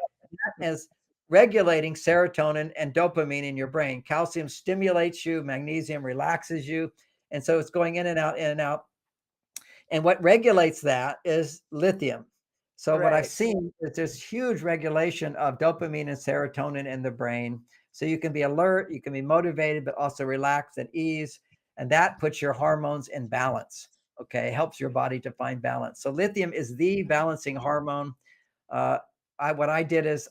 As regulating serotonin and dopamine in your brain. Calcium stimulates you, magnesium relaxes you. And so it's going in and out, in and out. And what regulates that is lithium. So what I've Right. seen is this huge regulation of dopamine and serotonin in the brain. So you can be alert, you can be motivated, but also relaxed and ease. And that puts your hormones in balance. Okay, helps your body to find balance. So lithium is the balancing hormone. Uh, what I did is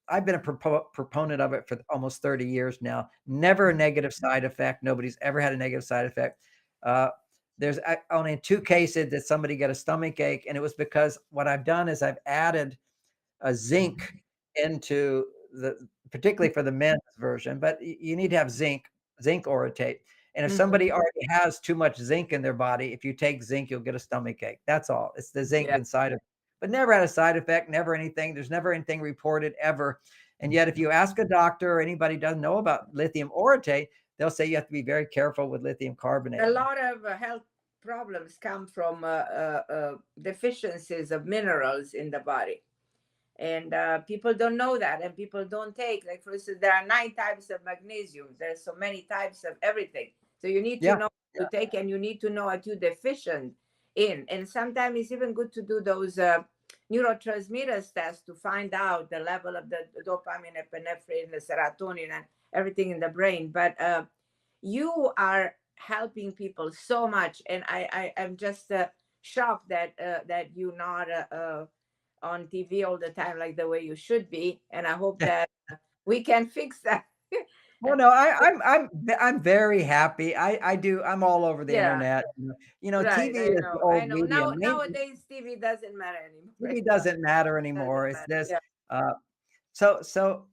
I've been a proponent of it for almost 30 years now. Never a negative side effect. Nobody's ever had a negative side effect. There's only 2 cases that somebody got a stomach ache, and it was because what I've done is I've added a zinc into particularly for the men's version, but you need to have zinc orotate. And if somebody already has too much zinc in their body, if you take zinc, you'll get a stomach ache. That's all. It's the zinc inside of it. But never had a side effect, never anything. There's never anything reported ever. And yet, if you ask a doctor or anybody doesn't know about lithium orotate, they'll say you have to be very careful with lithium carbonate. A lot of health problems come from deficiencies of minerals in the body. And people don't know that, and people don't take, like, for instance, there are 9 types of magnesium. There's so many types of everything. So you need to know what to take, and you need to know what you're deficient in. And sometimes it's even good to do those neurotransmitters tests to find out the level of the dopamine, epinephrine, the serotonin, and everything in the brain. But you are helping people so much, and I'm just shocked that you're not on TV all the time like the way you should be, and I hope that we can fix that. Well, no, I'm very happy. I do. I'm all over the internet. Right, TV is the old I know. medium. Nowadays, TV doesn't matter anymore. TV doesn't matter anymore. It's this. So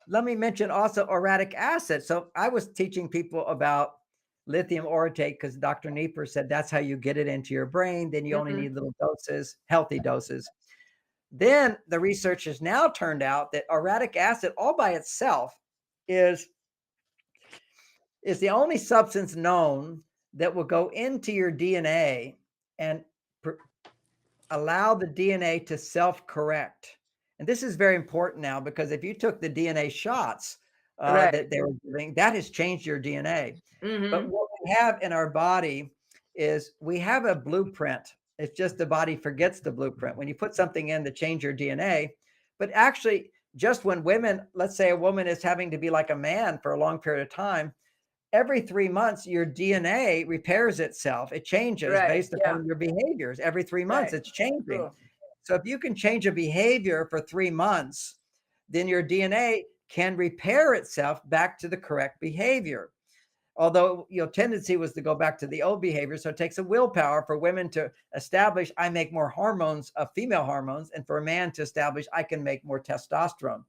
let me mention also orotic acid. So I was teaching people about lithium orotate because Dr. Nieper said that's how you get it into your brain. Then you only need little doses, healthy doses. Then the research has now turned out that orotic acid all by itself is the only substance known that will go into your DNA and allow the DNA to self-correct. And this is very important now, because if you took the DNA shots that they were giving, that has changed your DNA. But what we have in our body is we have a blueprint. It's just the body forgets the blueprint. When you put something in to change your DNA, but actually just when women, let's say a woman is having to be like a man for a long period of time, every 3 months, your DNA repairs itself. It changes based upon your behaviors. Every 3 months, it's changing. Cool. So if you can change a behavior for 3 months, then your DNA can repair itself back to the correct behavior. Although your tendency was to go back to the old behavior. So it takes a willpower for women to establish, I make more hormones, female hormones, and for a man to establish, I can make more testosterone.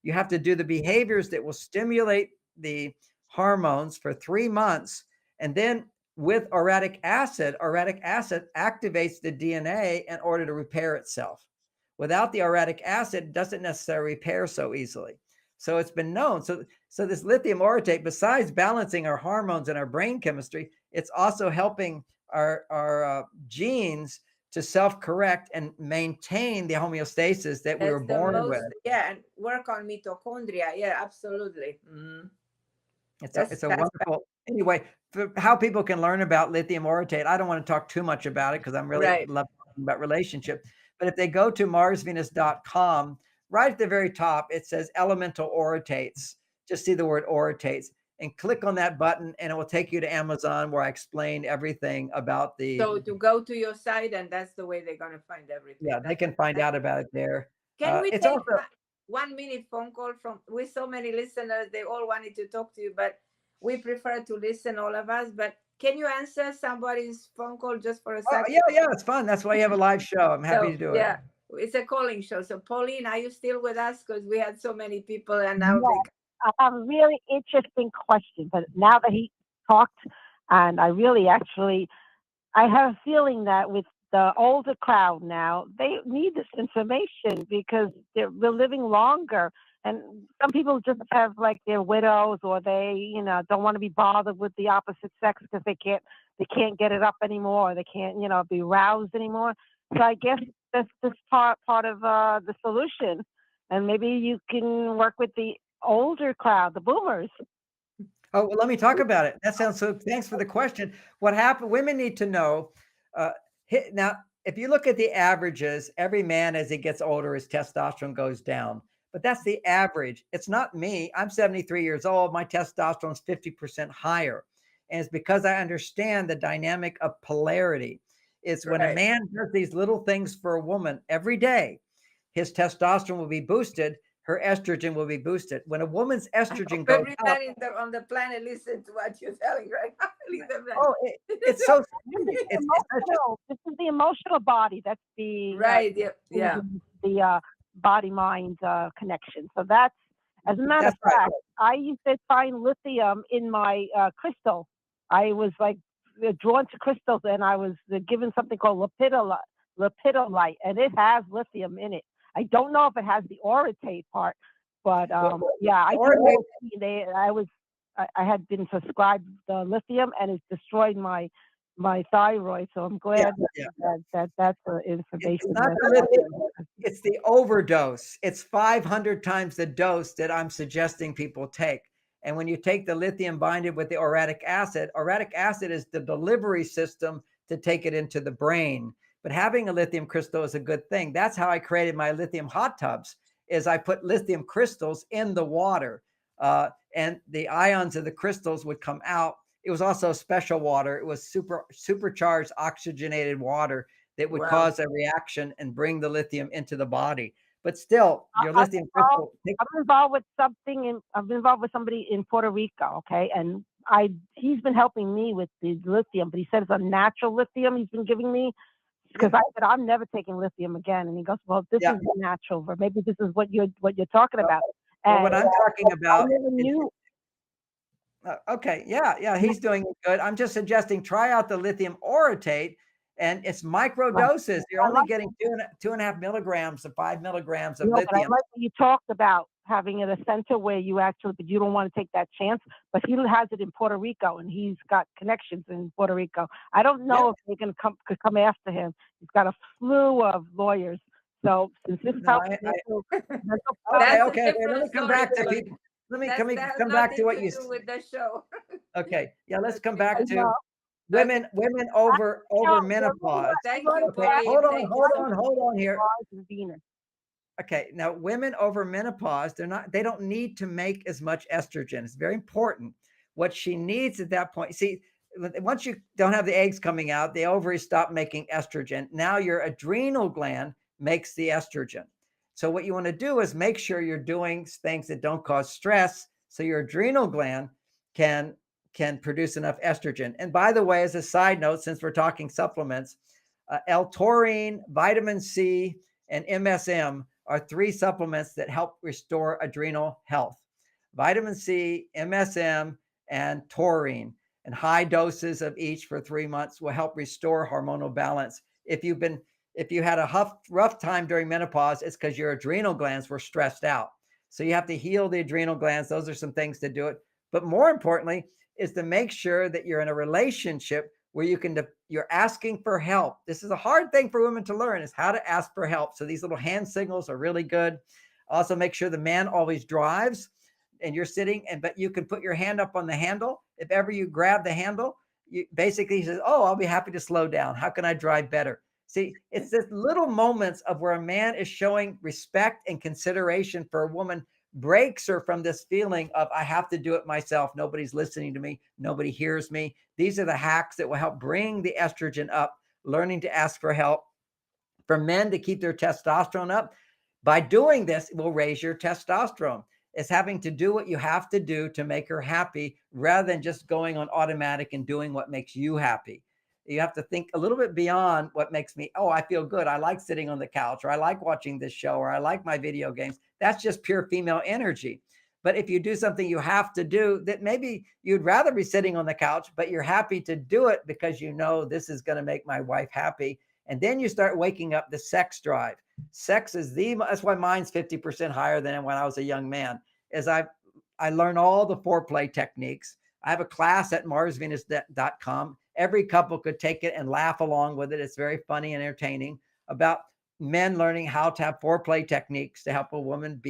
You have to do the behaviors that will stimulate the hormones for 3 months. And then with orotic acid activates the DNA in order to repair itself. Without the orotic acid, it doesn't necessarily repair so easily. So it's been known. So this lithium orotate, besides balancing our hormones and our brain chemistry, it's also helping our genes to self-correct and maintain the homeostasis that we were born with. Yeah, and work on mitochondria. Yeah, absolutely. It's a wonderful. Anyway, for how people can learn about lithium orotate, I don't want to talk too much about it because I'm really love talking about relationship. But if they go to marsvenus.com, right at the very top, it says elemental orotates. Just see the word orotates and click on that button, and it will take you to Amazon, where I explain everything about the. So to go to your site, and that's the way they're going to find everything. Yeah, they can find out about it there. Can we take 1 minute phone call with so many listeners? They all wanted to talk to you, but we prefer to listen, all of us. But can you answer somebody's phone call just for a second? Yeah, it's fun. That's why you have a live show. I'm happy to do it. Yeah, it's a calling show. So Pauline, are you still with us? Because we had so many people, and now I have a really interesting question. But now that he talked, and I really I have a feeling that with the older crowd now, they need this information because they're living longer. And some people just have, like, they're widows, or they, don't want to be bothered with the opposite sex because they can't get it up anymore, or they can't, be roused anymore. So I guess that's part of the solution. And maybe you can work with the older crowd, the boomers. Oh, well, let me talk about it. That sounds so. Thanks for the question. What happened? Women need to know. Now, if you look at the averages, every man as he gets older, his testosterone goes down. But that's the average. It's not me. I'm 73 years old. My testosterone is 50% higher. And it's because I understand the dynamic of polarity. It's when a man does these little things for a woman every day, his testosterone will be boosted, her estrogen will be boosted. When a woman's estrogen goes Every up, man on the planet listen to what you're telling right now. Leave them oh, it's so simple. It's such a, This is the emotional body that's being right. Yeah. Yeah. the body mind connection. So that's, as a matter of that's right. fact, I used to find lithium in my crystal. I was like drawn to crystals, and I was given something called lepidolite, and it has lithium in it. I don't know if it has the orotate part, but yeah, I had been prescribed the lithium, and it's destroyed my thyroid. So I'm glad that's the information. It's not the lithium, it's the overdose. It's 500 times the dose that I'm suggesting people take. And when you take the lithium binded with the orotic acid is the delivery system to take it into the brain. But having a lithium crystal is a good thing. That's how I created my lithium hot tubs, is I put lithium crystals in the water, and the ions of the crystals would come out. It was also special water. It was supercharged oxygenated water that would cause a reaction and bring the lithium into the body. But still, your lithium crystal. I'm involved with I've been involved with somebody in Puerto Rico, okay? And he's been helping me with the lithium, but he said it's a natural lithium he's been giving me, because I said, I'm never taking lithium again. And he goes, well, this is natural, or maybe this is what you're talking about. Well, what I'm talking about. I never knew. Okay, yeah, he's doing good. I'm just suggesting try out the lithium orotate, and it's micro doses. You're only getting 2.5 milligrams to 5 milligrams of lithium. But I like that you talked about having it a center where you actually, but you don't want to take that chance. But he has it in Puerto Rico, and he's got connections in Puerto Rico. I don't know if they could come after him. He's got a slew of lawyers. So since this helps, okay. Let me come back to people. Let me come back to what you said with the show. Okay, yeah, let's come back to women over menopause. Thank you. Okay, hold on here. Okay, now women over menopause, they don't need to make as much estrogen. It's very important. What she needs at that point, see, once you don't have the eggs coming out, the ovaries stop making estrogen. Now your adrenal gland makes the estrogen. So what you want to do is make sure you're doing things that don't cause stress, so your adrenal gland can produce enough estrogen. And by the way, as a side note, since we're talking supplements, L-taurine, vitamin C, and MSM are 3 supplements that help restore adrenal health. Vitamin C, MSM, and taurine, and high doses of each for 3 months will help restore hormonal balance. If you had a rough time during menopause, it's because your adrenal glands were stressed out. So you have to heal the adrenal glands. Those are some things to do it. But more importantly is to make sure that you're in a relationship where you're asking for help. This is a hard thing for women to learn, is how to ask for help. So these little hand signals are really good. Also make sure the man always drives and you're sitting, but you can put your hand up on the handle. If ever you grab the handle, you basically says, oh, I'll be happy to slow down. How can I drive better? See, it's this little moments of where a man is showing respect and consideration for a woman, breaks her from this feeling of, I have to do it myself. Nobody's listening to me. Nobody hears me. These are the hacks that will help bring the estrogen up, learning to ask for help. For men to keep their testosterone up, by doing this, it will raise your testosterone. It's having to do what you have to do to make her happy, rather than just going on automatic and doing what makes you happy. You have to think a little bit beyond what makes me, I feel good. I like sitting on the couch, or I like watching this show, or I like my video games. That's just pure female energy. But if you do something you have to do, that maybe you'd rather be sitting on the couch, but you're happy to do it because you know this is going to make my wife happy. And then you start waking up the sex drive. Sex is that's why mine's 50% higher than when I was a young man, is I learn all the foreplay techniques. I have a class at marsvenus.com. Every couple could take it and laugh along with it. It's very funny and entertaining, about men learning how to have foreplay techniques to help a woman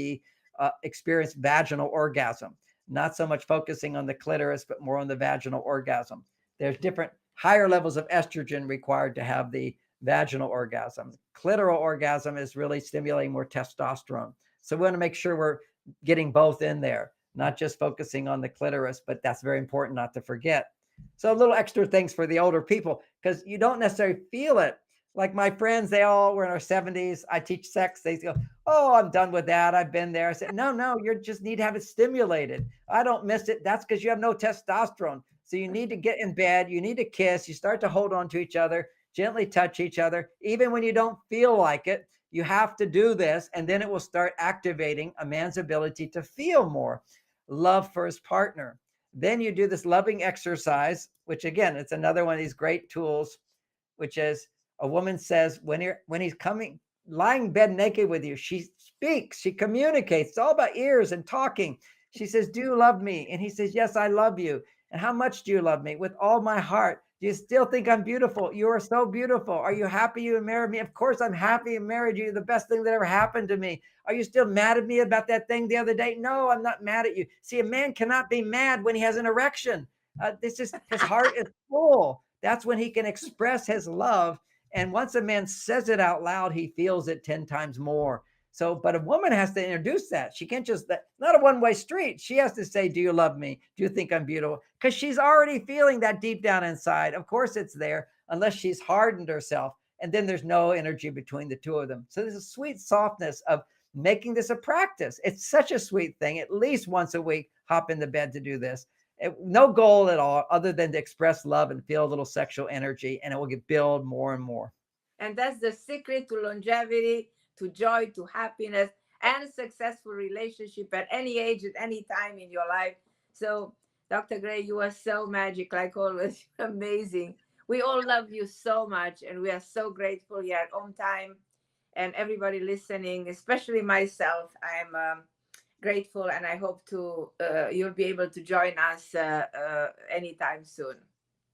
experience vaginal orgasm. Not so much focusing on the clitoris, but more on the vaginal orgasm. There's different higher levels of estrogen required to have the vaginal orgasm. Clitoral orgasm is really stimulating more testosterone. So we want to make sure we're getting both in there, not just focusing on the clitoris, but that's very important not to forget. So a little extra things for the older people, because you don't necessarily feel it, Like my friends, they all were in our 70s. I teach sex. They go, "Oh, I'm done with that. I've been there." I said, "No, no, you just need to have it stimulated. I don't miss it. That's because you have no testosterone. So you need to get in bed. You need to kiss. You start to hold on to each other, gently touch each other, even when you don't feel like it. You have to do this, and then it will start activating a man's ability to feel more love for his partner. Then you do this loving exercise, which again, it's another one of these great tools, which is a woman says when he's coming lying in bed naked with you, she speaks, she communicates. It's all about ears and talking. She says, "Do you love me?" And he says, "Yes, I love you." "And how much do you love me?" "With all my heart." "Do you still think I'm beautiful?" "You are so beautiful." "Are you happy you married me?" "Of course I'm happy and married you. The best thing that ever happened to me." "Are you still mad at me about that thing the other day?" "No, I'm not mad at you." See, a man cannot be mad when he has an erection. This is his heart is full. That's when he can express his love. And once a man says it out loud, he feels it 10 times more. So, but a woman has to introduce that. She can't just, not a one-way street. She has to say, "Do you love me? Do you think I'm beautiful?" Because she's already feeling that deep down inside. Of course it's there, unless she's hardened herself. And then there's no energy between the two of them. So there's a sweet softness of making this a practice. It's such a sweet thing. At least once a week, hop in the bed to do this. No goal at all other than to express love and feel a little sexual energy, and it will build more and more. And that's the secret to longevity, to joy, to happiness, and a successful relationship at any age, at any time in your life. So, Dr. Gray, you are so magic, like always. Amazing. We all love you so much, and we are so grateful you're at home time. And everybody listening, especially myself, I'm grateful, and I hope to you'll be able to join us anytime soon.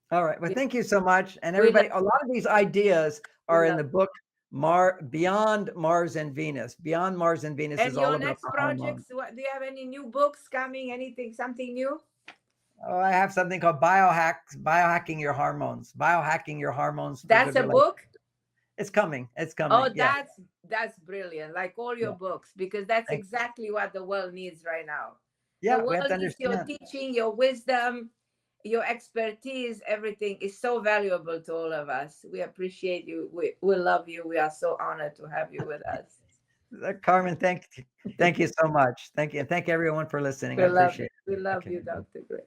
All right. Well, thank you so much. And We love, everybody, a lot of these ideas we are in love. the book Beyond Mars and Venus. Beyond Mars and Venus And is all your about next the hormone. projects, what, do you have any new books coming? Anything, something new? Oh, I have something called biohacking your hormones, biohacking your hormones for That's good a relations. book? It's coming. It's Oh, coming. Yeah. that's brilliant. Like all your Yeah. books, because that's Thank, exactly what the world needs right now. The yeah. We have world to needs your understand. teaching, your wisdom, your expertise. Everything is so valuable to all of us. We appreciate you. We love you. We are so honored to have you with us. Carmen, thank you so much. Thank you. And thank everyone for listening. I appreciate We it. love Okay. you, Dr. Gray.